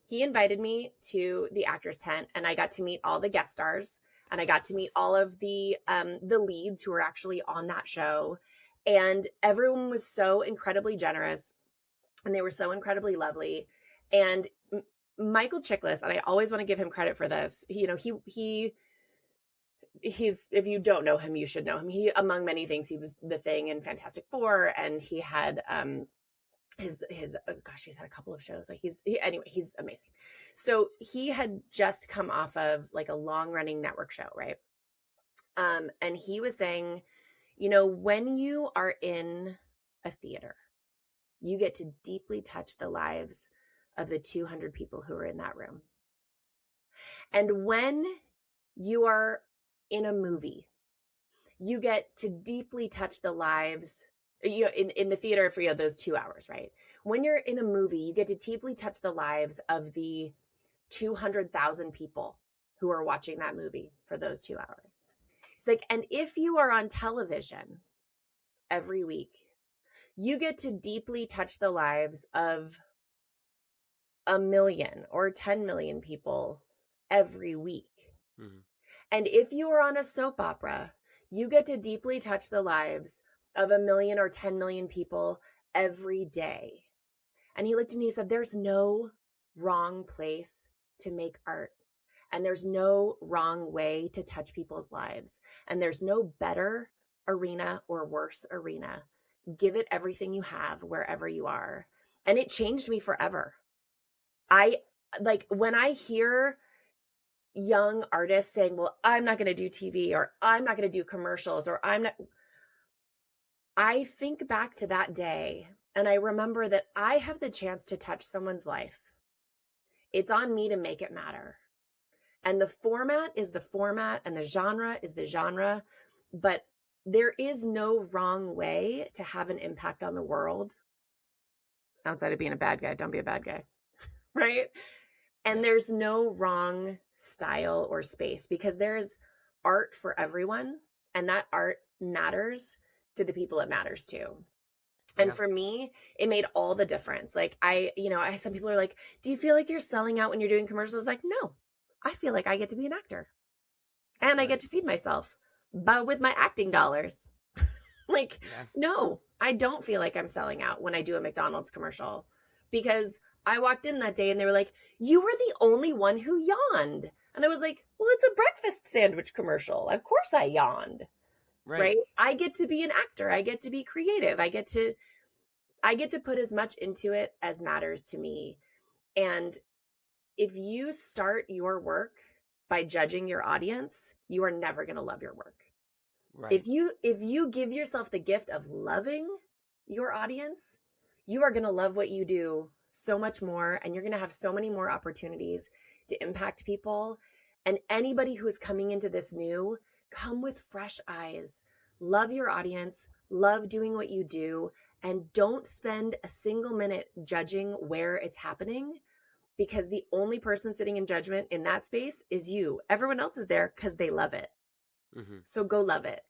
He invited me to the actor's tent and I got to meet all the guest stars and I got to meet all of the leads who were actually on that show. And everyone was so incredibly generous and they were so incredibly lovely. And Michael Chiklis, and I always want to give him credit for this, he's, if you don't know him, you should know him. He, among many things, he was the Thing in Fantastic Four, and he had he's had a couple of shows. Like he's amazing. So he had just come off of like a long running network show, right? And he was saying, when you are in a theater, you get to deeply touch the lives of the 200 people who are in that room. And when you are in a movie, you get to deeply touch the lives, in the theater for those 2 hours, right? When you're in a movie, you get to deeply touch the lives of the 200,000 people who are watching that movie for those 2 hours. It's like, and if you are on television every week, you get to deeply touch the lives of 1 million or 10 million people every week. Mm-hmm. And if you are on a soap opera, you get to deeply touch the lives of 1 million or 10 million people every day. And he looked at me and said, there's no wrong place to make art. And there's no wrong way to touch people's lives. And there's no better arena or worse arena. Give it everything you have wherever you are. And it changed me forever. When I hear young artists saying, well, I'm not going to do TV, or I'm not going to do commercials, or I think back to that day and I remember that I have the chance to touch someone's life. It's on me to make it matter. And the format is the format and the genre is the genre, but there is no wrong way to have an impact on the world outside of being a bad guy. Don't be a bad guy, right? And there's no wrong style or space, because there's art for everyone, and that art matters to the people it matters to. And for me, it made all the difference. Like some people are like, do you feel like you're selling out when you're doing commercials? Like, no, I feel like I get to be an actor and I get to feed myself, but with my acting dollars. No, I don't feel like I'm selling out when I do a McDonald's commercial, because I walked in that day and they were like, you were the only one who yawned. And I was like, well, it's a breakfast sandwich commercial. Of course I yawned, Right. right? I get to be an actor. I get to be creative. I get to put as much into it as matters to me. And if you start your work by judging your audience, you are never going to love your work. Right. If you give yourself the gift of loving your audience, you are going to love what you do so much more, and you're going to have so many more opportunities to impact people. And anybody who is coming into this new, come with fresh eyes. Love your audience, love doing what you do, and don't spend a single minute judging where it's happening, because the only person sitting in judgment in that space is you. Everyone else is there because they love it. Mm-hmm. So go love it.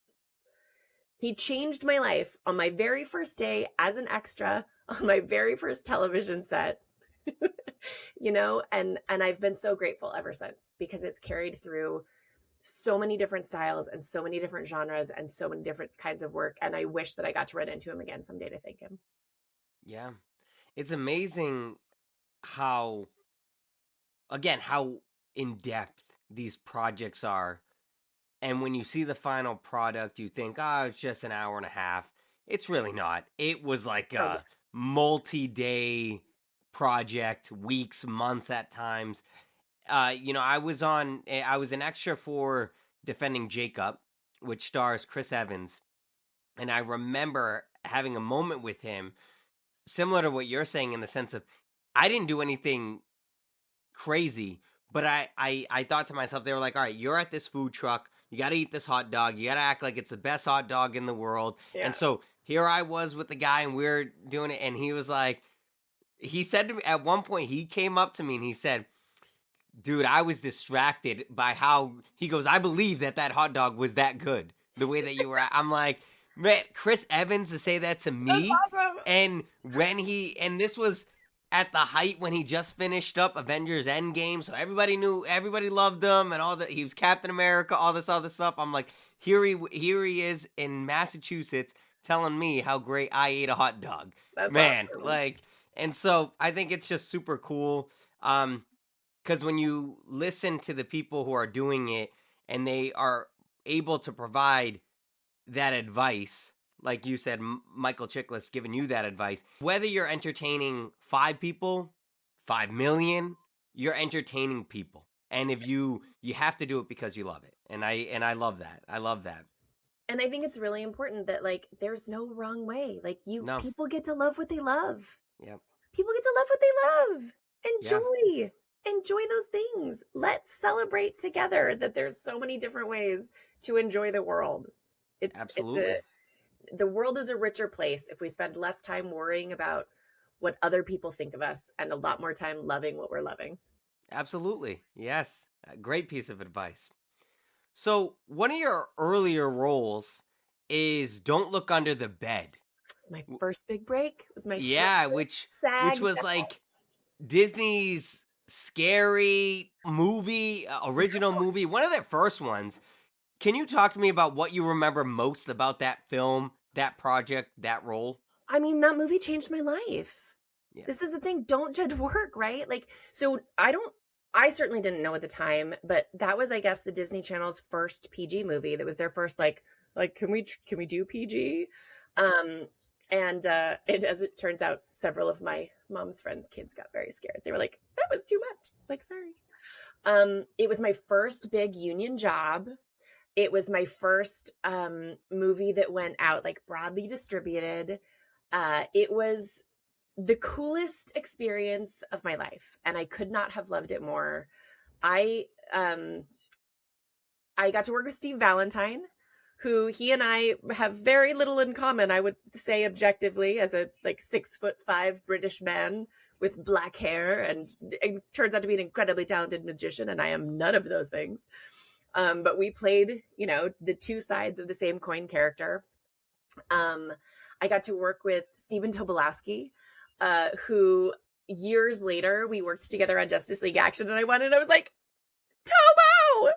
He changed my life on my very first day as an extra on my very first television set. You know, and I've been so grateful ever since, because it's carried through so many different styles and so many different genres and so many different kinds of work. And I wish that I got to run into him again someday to thank him. Yeah. It's amazing how in depth these projects are. And when you see the final product, you think, oh, it's just an hour and a half. It's really not. It was like a multi-day project, weeks, months at times. I was an extra for Defending Jacob, which stars Chris Evans. And I remember having a moment with him similar to what you're saying, in the sense of, I didn't do anything crazy, but I thought to myself, they were like, all right, you're at this food truck, you got to eat this hot dog, you got to act like it's the best hot dog in the world. Yeah. And so here I was with the guy, and we are doing it, and he was like, he said to me at one point, he came up to me and he said, dude, I was distracted by how, he goes, I believe that hot dog was that good, the way that you were at. I'm like, man, Chris Evans to say that to me. That's awesome. And and this was at the height when he just finished up Avengers Endgame, so everybody loved him, and he was Captain America, all this other stuff. I'm like, here he is in Massachusetts telling me how great I ate a hot dog. That's man, awesome. like, and so I think it's just super cool. Because when you listen to the people who are doing it and they are able to provide that advice, like you said, Michael Chiklis giving you that advice, whether you're entertaining 5 people, 5 million, you're entertaining people. And if you have to do it because you love it. And I love that. I love that. And I think it's really important that, like, there's no wrong way. Like, people get to love what they love. Yep. People get to love what they love. Enjoy. Yeah. Enjoy those things. Let's celebrate together that there's so many different ways to enjoy the world. Absolutely. The world is a richer place if we spend less time worrying about what other people think of us and a lot more time loving what we're loving. Absolutely. Yes. A great piece of advice. So one of your earlier roles is Don't Look Under the Bed. It's my first big break. It was my which was like Disney's scary movie, original movie, one of their first ones. Can you talk to me about what you remember most about that film, that project, that role? I mean, that movie changed my life. Yeah. This is the thing. Don't judge work, right? Like, so I certainly didn't know at the time, but that was, I guess, the Disney Channel's first PG movie. That was their first, like, can we do PG? And as it turns out, several of my mom's friends' kids got very scared. They were like, that was too much. Like, sorry. It was my first big union job. It was my first movie that went out, like, broadly distributed. It was the coolest experience of my life, and I could not have loved it more. I got to work with Steve Valentine, who he and I have very little in common, I would say, objectively, as a, like, 6'5" British man with black hair, and turns out to be an incredibly talented magician, and I am none of those things. But we played, the two sides of the same coin character. I got to work with Stephen Tobolowsky, who years later we worked together on Justice League Action, and I went and I was like, Tobo,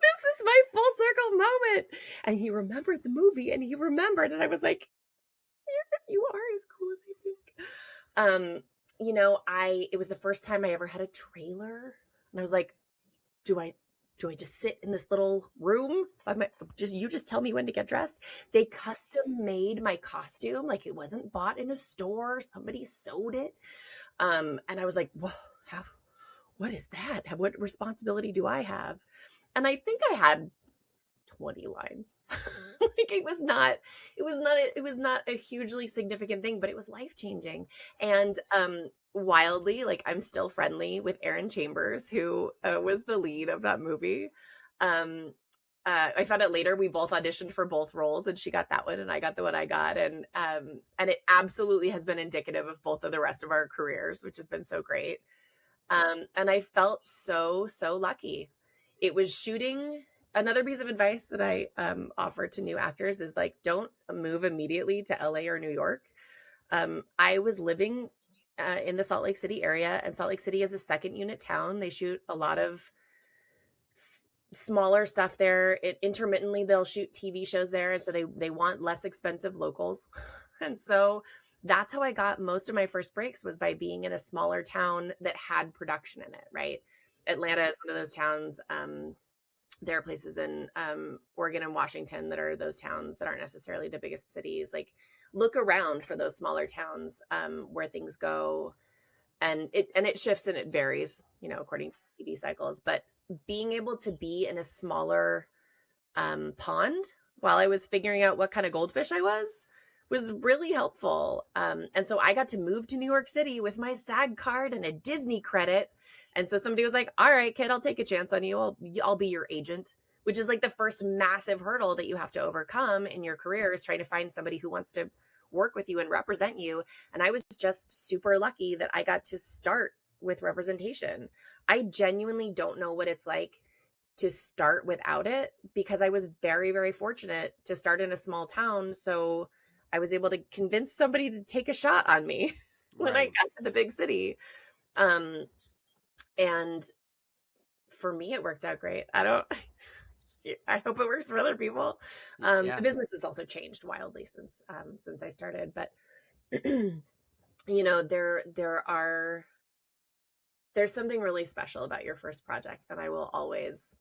this is my full circle moment. And he remembered the movie, and he remembered, and I was like, you are as cool as I think. it was the first time I ever had a trailer, and I was like, do I just sit in this little room by you just tell me when to get dressed? They custom made my costume. Like, it wasn't bought in a store. Somebody sewed it. And I was like, whoa, what is that? What responsibility do I have? And I think I had 20 lines. Like, it was not a hugely significant thing, but it was life-changing. And wildly, like, I'm still friendly with Erin Chambers, who was the lead of that movie. I found out later we both auditioned for both roles, and she got that one and I got the one I got. And it absolutely has been indicative of both of the rest of our careers, which has been so great. And I felt so lucky. It was shooting. Another piece of advice that I offer to new actors is, like, don't move immediately to LA or New York. I was living in the Salt Lake City area, and Salt Lake City is a second unit town. They shoot a lot of smaller stuff there. Intermittently they'll shoot TV shows there, and so they want less expensive locals. And so that's how I got most of my first breaks, was by being in a smaller town that had production in it, right? Atlanta is one of those towns. There are places in Oregon and Washington that are those towns that aren't necessarily the biggest cities. Like, look around for those smaller towns where things go, and it shifts and it varies, according to TV cycles. But being able to be in a smaller pond while I was figuring out what kind of goldfish I was really helpful. And so I got to move to New York City with my SAG card and a Disney credit. And so somebody was like, all right, kid, I'll take a chance on you. I'll be your agent, which is like the first massive hurdle that you have to overcome in your career, is trying to find somebody who wants to work with you and represent you. And I was just super lucky that I got to start with representation. I genuinely don't know what it's like to start without it, because I was very, very fortunate to start in a small town. So I was able to convince somebody to take a shot on me when I got to the big city. And for me, it worked out great. I hope it works for other people. The business has also changed wildly since I started, but there's something really special about your first project, and I'll always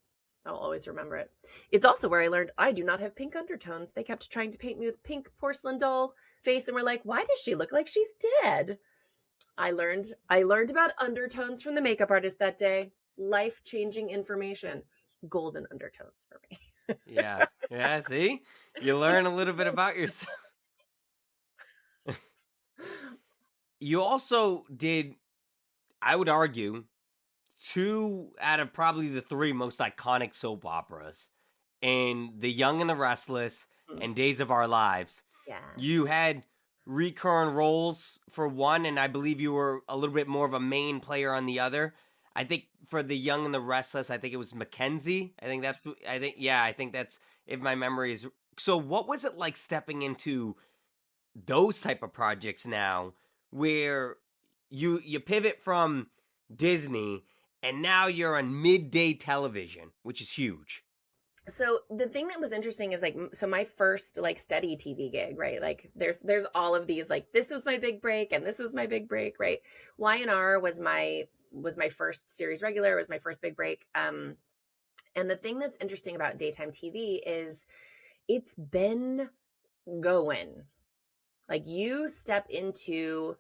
remember it. It's also where I learned I do not have pink undertones. They kept trying to paint me with pink porcelain doll face, and we're like, why does she look like she's dead? I learned about undertones from the makeup artist that day. Life-changing information. Golden undertones for me. Yeah, see? You learn a little bit about yourself. You also did, I would argue, 2 out of probably the 3 most iconic soap operas, in The Young and the Restless and Days of Our Lives. Yeah. You had recurrent roles for one, and I believe you were a little bit more of a main player on the other. I think for The Young and the Restless, I think it was Mackenzie. I think that's, if my memory is. So what was it like stepping into those type of projects now, where you pivot from Disney and now you're on midday television, which is huge? So the thing that was interesting is, like, so my first, like, steady TV gig, right? Like, there's all of these, like, this was my big break and this was my big break, right? Y&R was my first series regular, was my first big break. And the thing that's interesting about daytime TV is it's been going. Like, you step into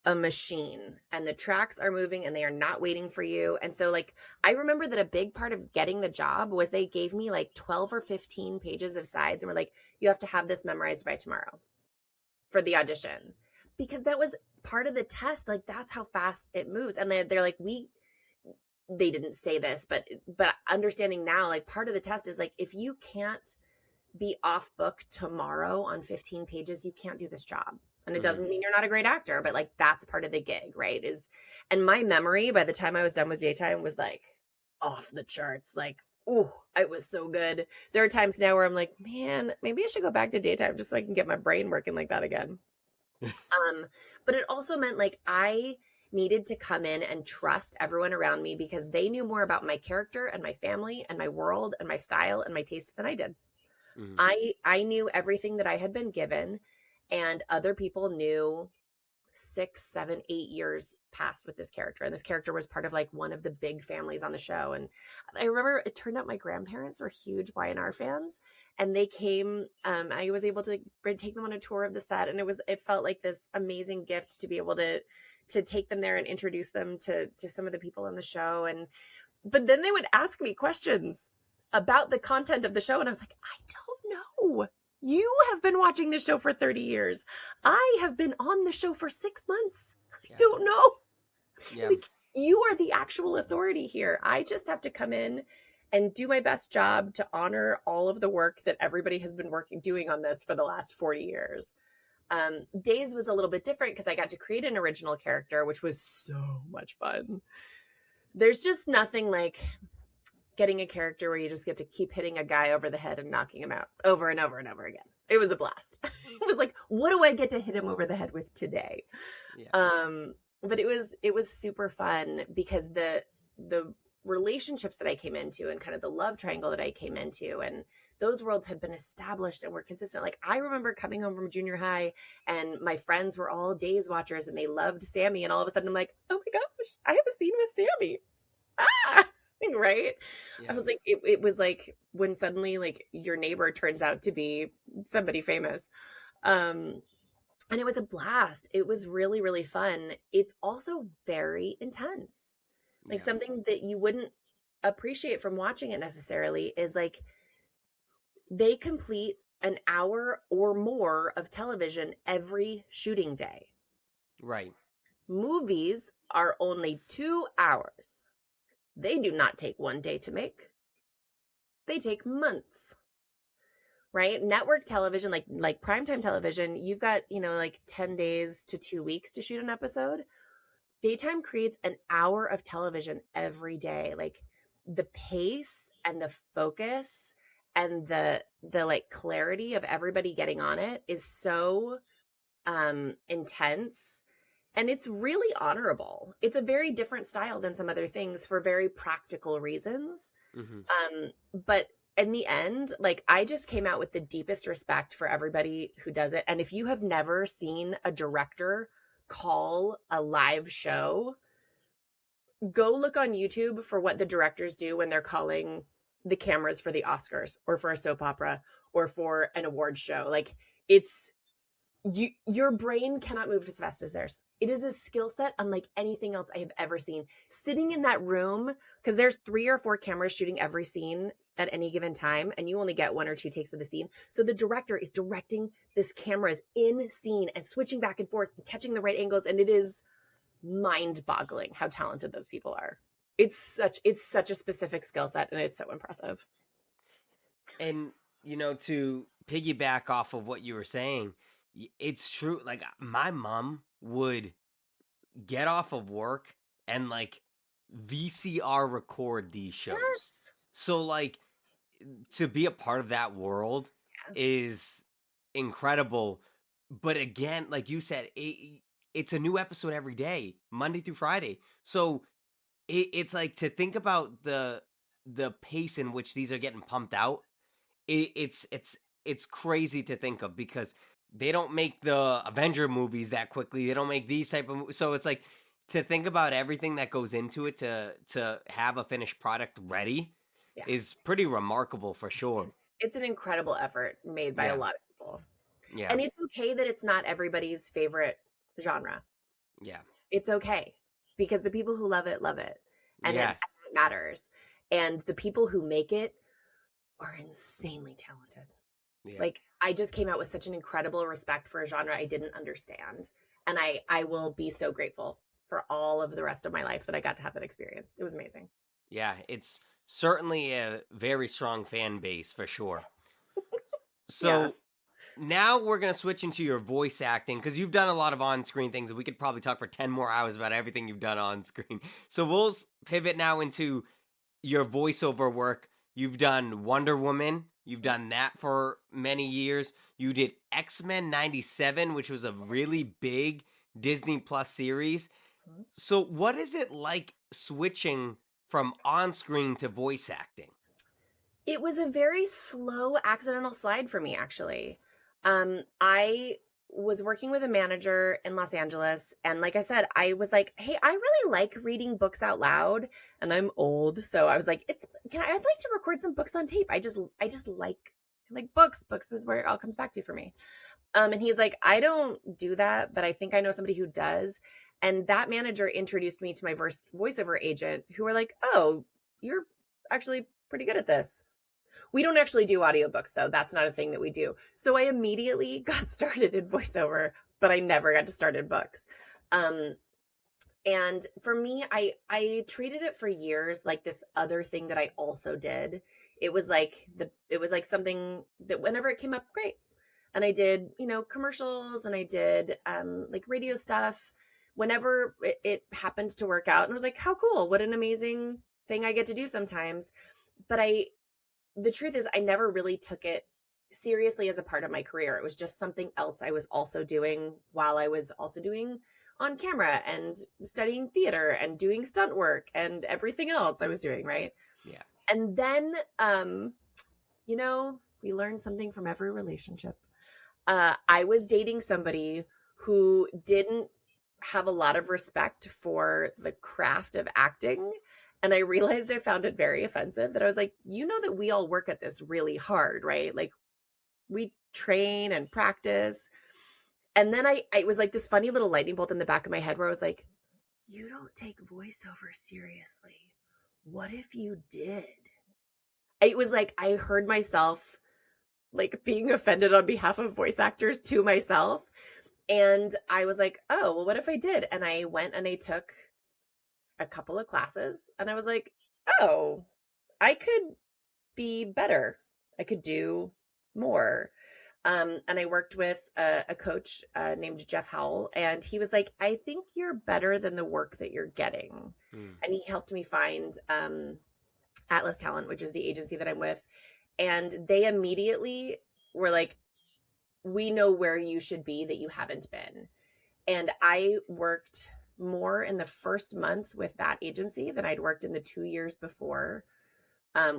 a machine and the tracks are moving and they are not waiting for you. And so, like, I remember that a big part of getting the job was they gave me like 12 or 15 pages of sides and were like, you have to have this memorized by tomorrow for the audition, because that was part of the test. Like, that's how fast it moves. And they're like, they didn't say this, but understanding now, like, part of the test is, like, if you can't be off book tomorrow on 15 pages, you can't do this job. And it doesn't mean you're not a great actor, but, like, that's part of the gig, right? And my memory by the time I was done with daytime was, like, off the charts. Like, oh, it was so good. There are times now where I'm like, man, maybe I should go back to daytime just so I can get my brain working like that again. But it also meant, like, I needed to come in and trust everyone around me, because they knew more about my character and my family and my world and my style and my taste than I did. I knew everything that I had been given, and other people knew 6, 7, 8 years passed with this character. And this character was part of like one of the big families on the show. And I remember it turned out my grandparents were huge YNR fans, and they came. I was able to take them on a tour of the set, and it felt like this amazing gift to be able to take them there and introduce them to some of the people on the show. But then they would ask me questions about the content of the show, and I was like, I don't know. You have been watching this show for 30 years. I have been on the show for 6 months. I don't know. Yeah. Like, you are the actual authority here. I just have to come in and do my best job to honor all of the work that everybody has been doing on this for the last 40 years. Days was a little bit different because I got to create an original character, which was so much fun. There's just nothing like getting a character where you just get to keep hitting a guy over the head and knocking him out over and over and over again. It was a blast. It was like, what do I get to hit him over the head with today? Yeah. But it was super fun because the relationships that I came into and kind of the love triangle that I came into, and those worlds had been established and were consistent. Like, I remember coming home from junior high and my friends were all Days watchers and they loved Sammy. And all of a sudden I'm like, oh my gosh, I have a scene with Sammy. Ah! Right? Yeah. I was like, it was like when suddenly like your neighbor turns out to be somebody famous. And it was a blast. It was really, really fun. It's also very intense. Like, something that you wouldn't appreciate from watching it necessarily is like they complete an hour or more of television every shooting day. Right. Movies are only 2 hours. They do not take 1 day to make. They take months. Right? Network television, like primetime television, you've got, like 10 days to 2 weeks to shoot an episode. Daytime creates an hour of television every day. Like, the pace and the focus and the like clarity of everybody getting on it is so intense. And it's really honorable. It's a very different style than some other things for very practical reasons. Mm-hmm. But in the end, like, I just came out with the deepest respect for everybody who does it. And if you have never seen a director call a live show, go look on YouTube for what the directors do when they're calling the cameras for the Oscars or for a soap opera or for an award show. Like, it's your brain cannot move as fast as theirs. It is a skill set unlike anything else I have ever seen. Sitting in that room, because there's 3 or 4 cameras shooting every scene at any given time, and you only get 1 or 2 takes of the scene. So the director is directing this cameras in scene and switching back and forth and catching the right angles, and it is mind-boggling how talented those people are. It's such a specific skill set, and it's so impressive. And to piggyback off of what you were saying, it's true. Like, my mom would get off of work and like VCR record these shows. Yes. So like, to be a part of that world is incredible. But again, like you said, it's a new episode every day, Monday through Friday. So it's like, to think about the pace in which these are getting pumped out. It's crazy to think of, because they don't make the Avenger movies that quickly. They don't make these type of movies. So it's like, to think about everything that goes into it to have a finished product ready is pretty remarkable for sure. It's an incredible effort made by a lot of people. Yeah. And it's okay that it's not everybody's favorite genre. Yeah. It's okay, because the people who love it. And it matters. And the people who make it are insanely talented. Yeah. Like, I just came out with such an incredible respect for a genre I didn't understand. And I will be so grateful for all of the rest of my life that I got to have that experience. It was amazing. Yeah, it's certainly a very strong fan base for sure. So now we're going to switch into your voice acting, because you've done a lot of on-screen things, and we could probably talk for 10 more hours about everything you've done on screen. So we'll pivot now into your voiceover work. You've done Wonder Woman. You've done that for many years. You did X-Men 97, which was a really big Disney Plus series. So what is it like switching from on-screen to voice acting? It was a very slow accidental slide for me, actually. I was working with a manager in Los Angeles. And like I said, I was like, hey, I really like reading books out loud. And I'm old. So I was like, I'd like to record some books on tape. I just like books. Books is where it all comes back to for me. And he's like, I don't do that, but I think I know somebody who does. And that manager introduced me to my voiceover agent, who were like, oh, you're actually pretty good at this. We don't actually do audiobooks, though. That's not a thing that we do. So I immediately got started in voiceover, but I never got to start in books. And for me, I treated it for years like this other thing that I also did. It was like something that whenever it came up, great. And I did, commercials, and I did like radio stuff whenever it happened to work out. And I was like, how cool. What an amazing thing I get to do sometimes. But the truth is, I never really took it seriously as a part of my career. It was just something else I was also doing while I was also doing on camera and studying theater and doing stunt work and everything else I was doing, right? Yeah. And then, we learn something from every relationship. I was dating somebody who didn't have a lot of respect for the craft of acting. And I realized I found it very offensive that I was like, that we all work at this really hard, right? Like we train and practice. And then I was like this funny little lightning bolt in the back of my head where I was like, you don't take voiceover seriously. What if you did? It was like I heard myself like being offended on behalf of voice actors to myself. And I was like, oh, well, what if I did? And I went and I took a couple of classes and I was like, oh, I could be better. I could do more. And I worked with a coach named Jeff Howell, and he was like, I think you're better than the work that you're getting. And he helped me find Atlas Talent, which is the agency that I'm with. And they immediately were like, we know where you should be that you haven't been. And I worked more in the first month with that agency than I'd worked in the 2 years before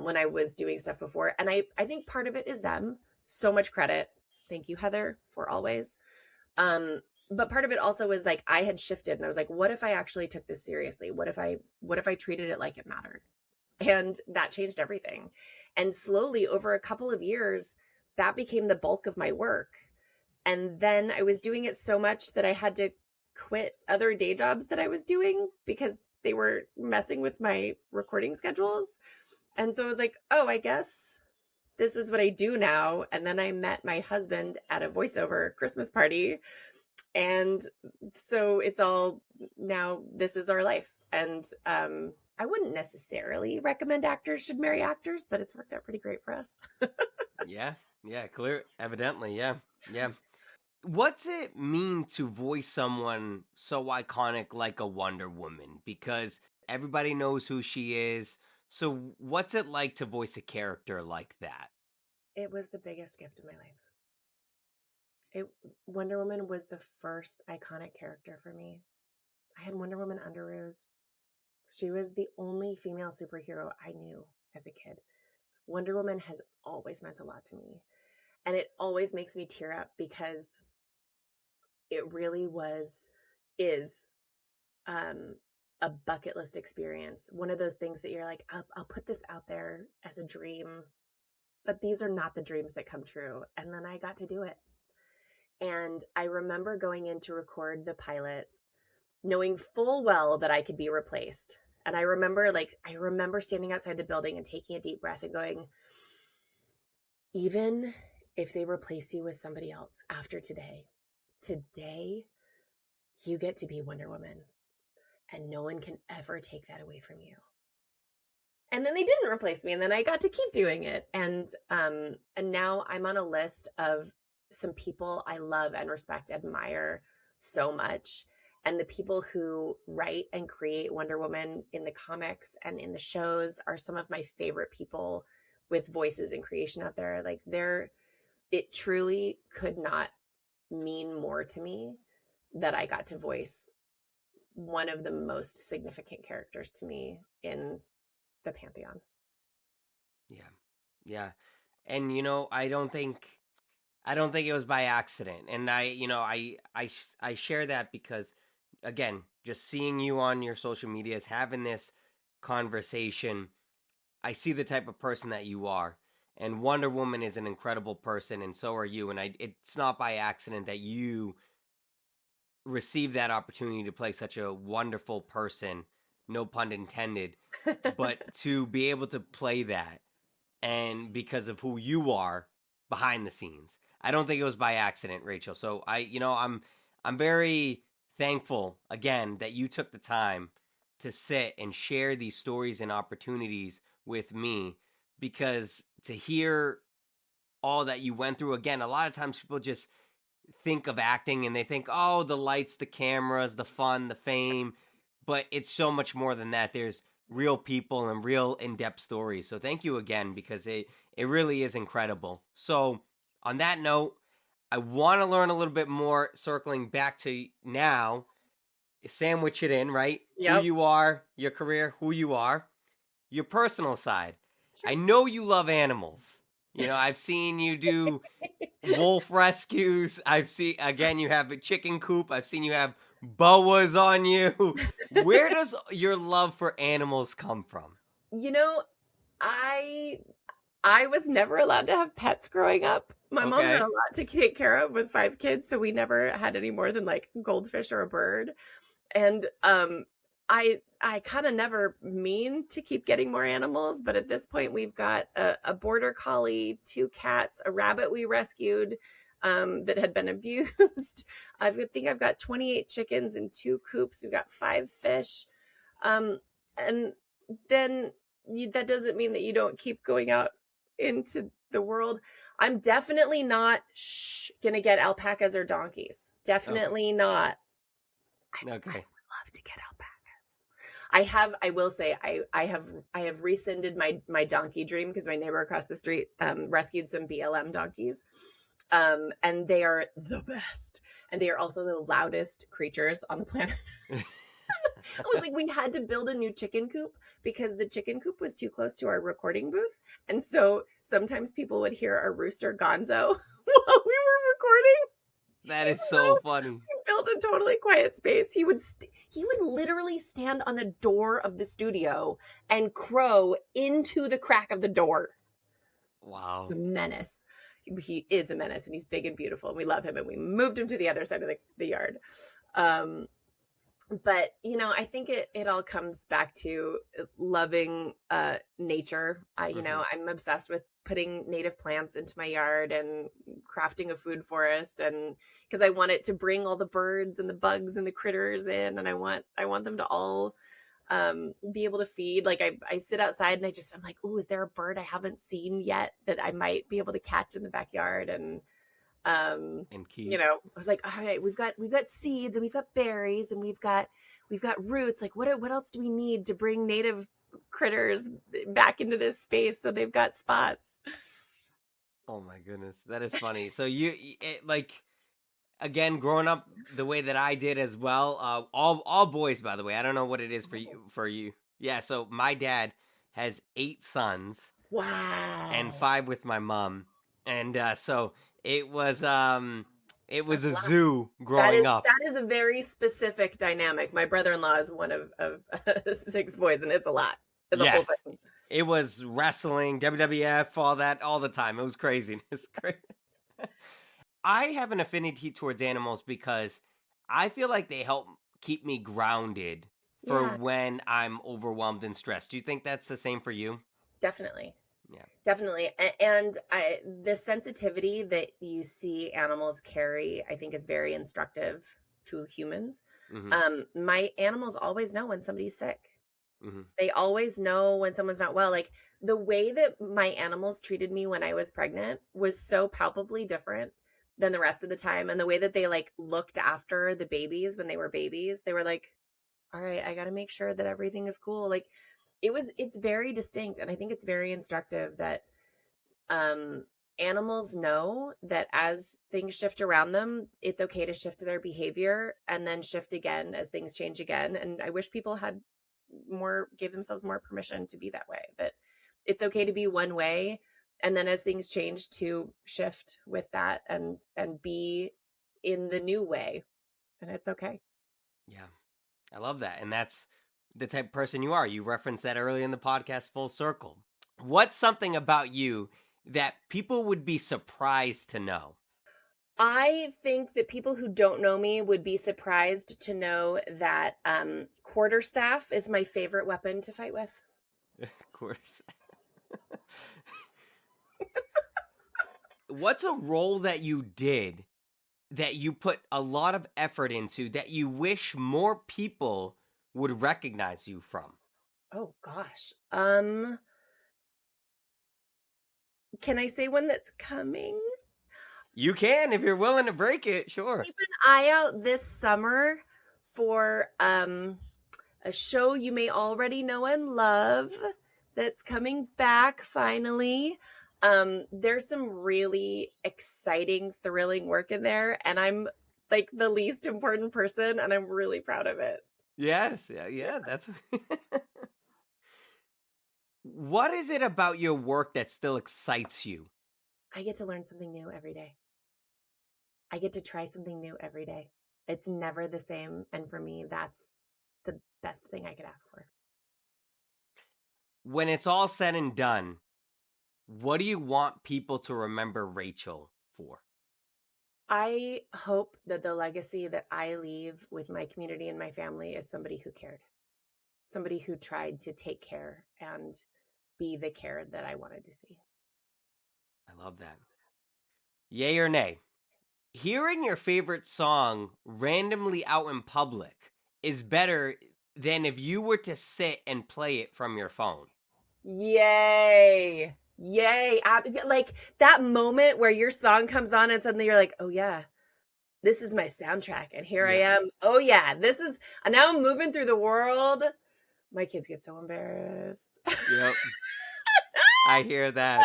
when I was doing stuff before. And I think part of it is them. So much credit. Thank you, Heather, for always. But part of it also was like I had shifted and I was like, what if I actually took this seriously? What if I treated it like it mattered? And that changed everything. And slowly over a couple of years, that became the bulk of my work. And then I was doing it so much that I had to quit other day jobs that I was doing because they were messing with my recording schedules. And so I was like, oh, I guess this is what I do now. And then I met my husband at a voiceover Christmas party. And so it's all now, this is our life. And I wouldn't necessarily recommend actors should marry actors, but it's worked out pretty great for us. Yeah. Clear. Evidently. Yeah. What's it mean to voice someone so iconic like a Wonder Woman? Because everybody knows who she is. So what's it like to voice a character like that? It was the biggest gift of my life. Wonder Woman was the first iconic character for me. I had Wonder Woman underoos. She was the only female superhero I knew as a kid. Wonder Woman has always meant a lot to me. And it always makes me tear up because it really is a bucket list experience. One of those things that you're like, I'll put this out there as a dream, but these are not the dreams that come true. And then I got to do it. And I remember going in to record the pilot, knowing full well that I could be replaced. And I remember standing outside the building and taking a deep breath and going, even if they replace you with somebody else after today, you get to be Wonder Woman. And no one can ever take that away from you. And then they didn't replace me, and then I got to keep doing it. And now I'm on a list of some people I love and respect, admire so much. And the people who write and create Wonder Woman in the comics and in the shows are some of my favorite people with voices and creation out there. Like it truly could not mean more to me that I got to voice one of the most significant characters to me in the Pantheon. Yeah. And I don't think I don't think it was by accident. And I share that because, again, just seeing you on your social medias, having this conversation, I see the type of person that you are. And Wonder Woman is an incredible person, and so are you. And it's not by accident that you received that opportunity to play such a wonderful person, no pun intended, but to be able to play that and because of who you are behind the scenes. I don't think it was by accident, Rachel. So I'm very thankful again that you took the time to sit and share these stories and opportunities with me, because to hear all that you went through, again, a lot of times people just think of acting and they think, oh, the lights, the cameras, the fun, the fame, but it's so much more than that. There's real people and real in-depth stories. So thank you again, because it really is incredible. So on that note, I want to learn a little bit more, circling back to now, sandwich it in, right? Who Yep. you are, your career, who you are, your personal side. Sure. I know you love animals. I've seen you do wolf rescues. I've seen, again, you have a chicken coop. I've seen you have boas on you. Where does your love for animals come from? You know, I was never allowed to have pets growing up. My mom had a Okay. lot to take care of with 5 kids, so we never had any more than like goldfish or a bird. And I kind of never mean to keep getting more animals, but at this point we've got a border collie, 2 cats, a rabbit we rescued that had been abused. I think I've got 28 chickens in 2 coops. We've got 5 fish. Um, and then that doesn't mean that you don't keep going out into the world. I'm definitely not gonna get alpacas or donkeys. Okay. Definitely not. I would Okay. love to get alpacas. I will say I have rescinded my donkey dream because my neighbor across the street rescued some BLM donkeys. And they are the best. And they are also the loudest creatures on the planet. I was like, we had to build a new chicken coop because the chicken coop was too close to our recording booth. And so sometimes people would hear our rooster Gonzo while we were recording. That is Even so though funny. we built a totally quiet space, he would literally stand on the door of the studio and crow into the crack of the door. It's a Wow. menace. He is a menace, and he's big and beautiful, and we love him, and we moved him to the other side of the yard. Um, but I think it all comes back to loving nature. Hmm. I'm obsessed with putting native plants into my yard and crafting a food forest, and because I want it to bring all the birds and the bugs and the critters in, and I want them to all be able to feed. Like I sit outside and I'm like, oh, is there a bird I haven't seen yet that I might be able to catch in the backyard? And And keep. I was like, all right, we've got seeds and we've got berries and we've got roots. Like what else do we need to bring native critters back into this space so they've got spots? Oh my goodness, that is funny. So like, again, growing up the way that I did as well. All boys, by the way. I don't know what it is for you. For you, yeah. So my dad has 8 sons and Wow. 5 with my mom, and so it was it was That's a a lot. zoo That is growing up. that is a very specific dynamic. My brother-in-law is one of 6 boys, and it's a lot. It's a whole Yes, thing. it was wrestling, WWF, all that, all the time. It was crazy. It's crazy. I have an affinity towards animals because I feel like they help keep me grounded for Yeah, when I'm overwhelmed and stressed. Do you think that's the same for you? definitely. Yeah. Definitely. And the sensitivity that you see animals carry, I think is very instructive to humans. Hmm. My animals always know when somebody's sick. Hmm. They always know when someone's not well. Like the way that my animals treated me when I was pregnant was so palpably different than the rest of the time. And the way that they like looked after the babies when they were babies, they were like, all right, I got to make sure that everything is cool. Like it's very distinct. And I think it's very instructive that um, animals know that as things shift around them, it's okay to shift their behavior and then shift again as things change again. And I wish people had gave themselves more permission to be that way, that it's okay to be one way, And then as things change, to shift with that and be in the new way. And it's okay. Yeah, I love that. And that's the type of person you are. You referenced that earlier in the podcast, full circle. What's something about you that people would be surprised to know? I think that people who don't know me would be surprised to know that quarterstaff is my favorite weapon to fight with. Of course. What's a role that you did that you put a lot of effort into that you wish more people would recognize you from? Oh gosh. Can I say one that's coming? You can if you're willing to break it, sure. Keep an eye out this summer for a show you may already know and love that's coming back finally. There's some really exciting, thrilling work in there, and I'm like the least important person, and I'm really proud of it. Yes, yeah, that's What is it about your work that still excites you? I get to learn something new every day. I get to try something new every day. It's never the same, and for me, that's the best thing I could ask for. When it's all said and done, what do you want people to remember Rachel for? I hope that the legacy that I leave with my community and my family is somebody who cared, somebody who tried to take care and be the care that I wanted to see. I love that. Yay or nay? Hearing your favorite song randomly out in public is better than if you were to sit and play it from your phone. Yay. Yay. Like that moment where your song comes on and suddenly you're like, oh yeah, this is my soundtrack. And here I am. Oh yeah, this is, now I'm moving through the world. My kids get so embarrassed. Yep. I hear that.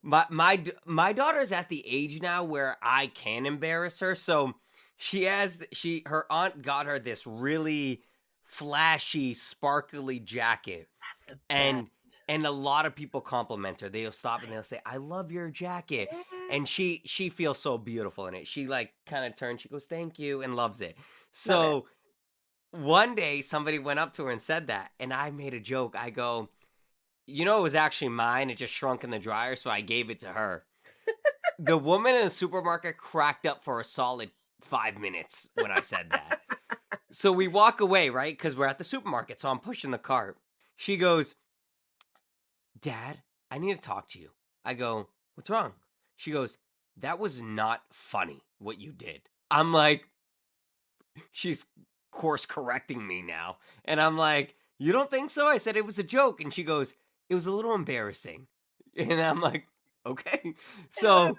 My daughter's at the age now where I can embarrass her. So her aunt got her this really flashy, sparkly jacket. That's the best. And a lot of people compliment her. They'll stop and they'll say, "I love your jacket." Yeah. And she feels so beautiful in it. She like kind of turns, she goes, "Thank you," and loves it. So one day somebody went up to her and said that, and I made a joke. I go, "You know, it was actually mine. It just shrunk in the dryer, so I gave it to her." The woman in the supermarket cracked up for a solid 5 minutes when I said that. So we walk away, right? Because we're at the supermarket, so I'm pushing the cart. She goes, "Dad, I need to talk to you." I go, "What's wrong?" She goes, "That was not funny, what you did." I'm like, she's course correcting me now. And I'm like, "You don't think so?" I said it was a joke. And she goes, "It was a little embarrassing." And I'm like, okay. So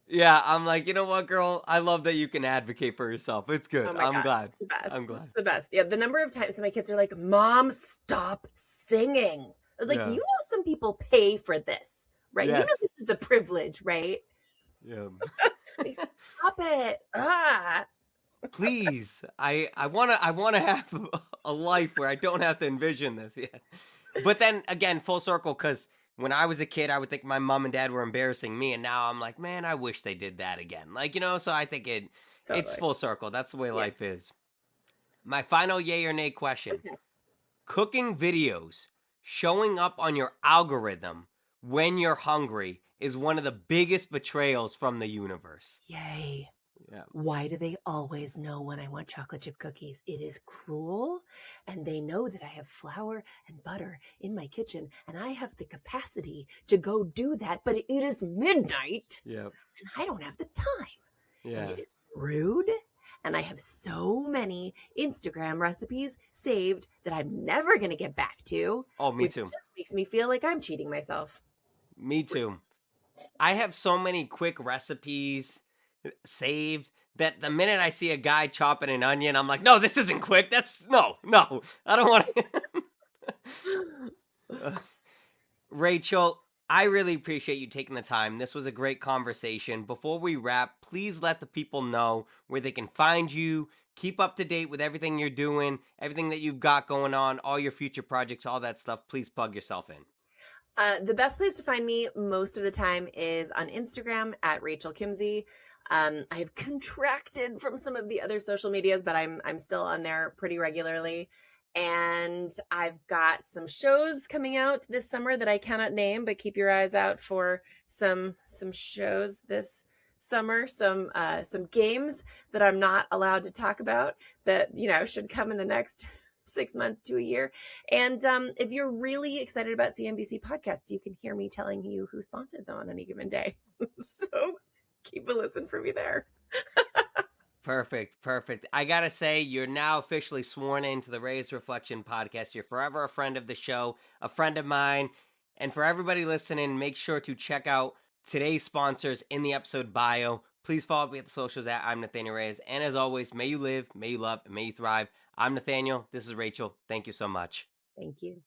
yeah, I'm like, you know what, girl? I love that you can advocate for yourself. It's good. Oh my I'm God, glad. it's the best. I'm glad. It's the best. Yeah, the number of times that my kids are like, "Mom, stop singing." I was like, Yeah. you know, some people pay for this, right? You know, Yes. this is a privilege, right? Yeah. Like, stop it. Please. I wanna have a life where I don't have to envision this yet. But then again, full circle, because when I was a kid, I would think my mom and dad were embarrassing me, and now I'm like, man, I wish they did that again. Like, so I think it's Totally. full circle. That's the way Yeah. life is. My final yay or nay question. Okay. Cooking videos showing up on your algorithm when you're hungry is one of the biggest betrayals from the universe. Yay. Yeah. Why do they always know when I want chocolate chip cookies? It is cruel. And they know that I have flour and butter in my kitchen and I have the capacity to go do that. But it is midnight Yeah. and I don't have the time. Yeah. And it is rude. And I have so many Instagram recipes saved that I'm never going to get back to. Oh, me which too. just makes me feel like I'm cheating myself. Me too. I have so many quick recipes saved that the minute I see a guy chopping an onion, I'm like, no, this isn't quick. No, I don't want to. Rachel, I really appreciate you taking the time. This was a great conversation. Before we wrap, please let the people know where they can find you, keep up to date with everything you're doing, everything that you've got going on, all your future projects, all that stuff. Please plug yourself in. The best place to find me most of the time is on Instagram at Rachel Kimsey. I have contracted from some of the other social medias, but I'm still on there pretty regularly. And I've got some shows coming out this summer that I cannot name, but keep your eyes out for some shows this summer, some games that I'm not allowed to talk about that should come in the next 6 months to a year. And if you're really excited about CNBC podcasts, you can hear me telling you who sponsored them on any given day. So keep a listen for me there. Perfect. I gotta say, you're now officially sworn into the Reyes Reflection podcast. You're forever a friend of the show, a friend of mine. And for everybody listening, make sure to check out today's sponsors in the episode bio. Please follow me at the socials at I'm Nathanael Reyes. And as always, may you live, may you love, and may you thrive. I'm Nathanael. This is Rachel. Thank you so much. Thank you.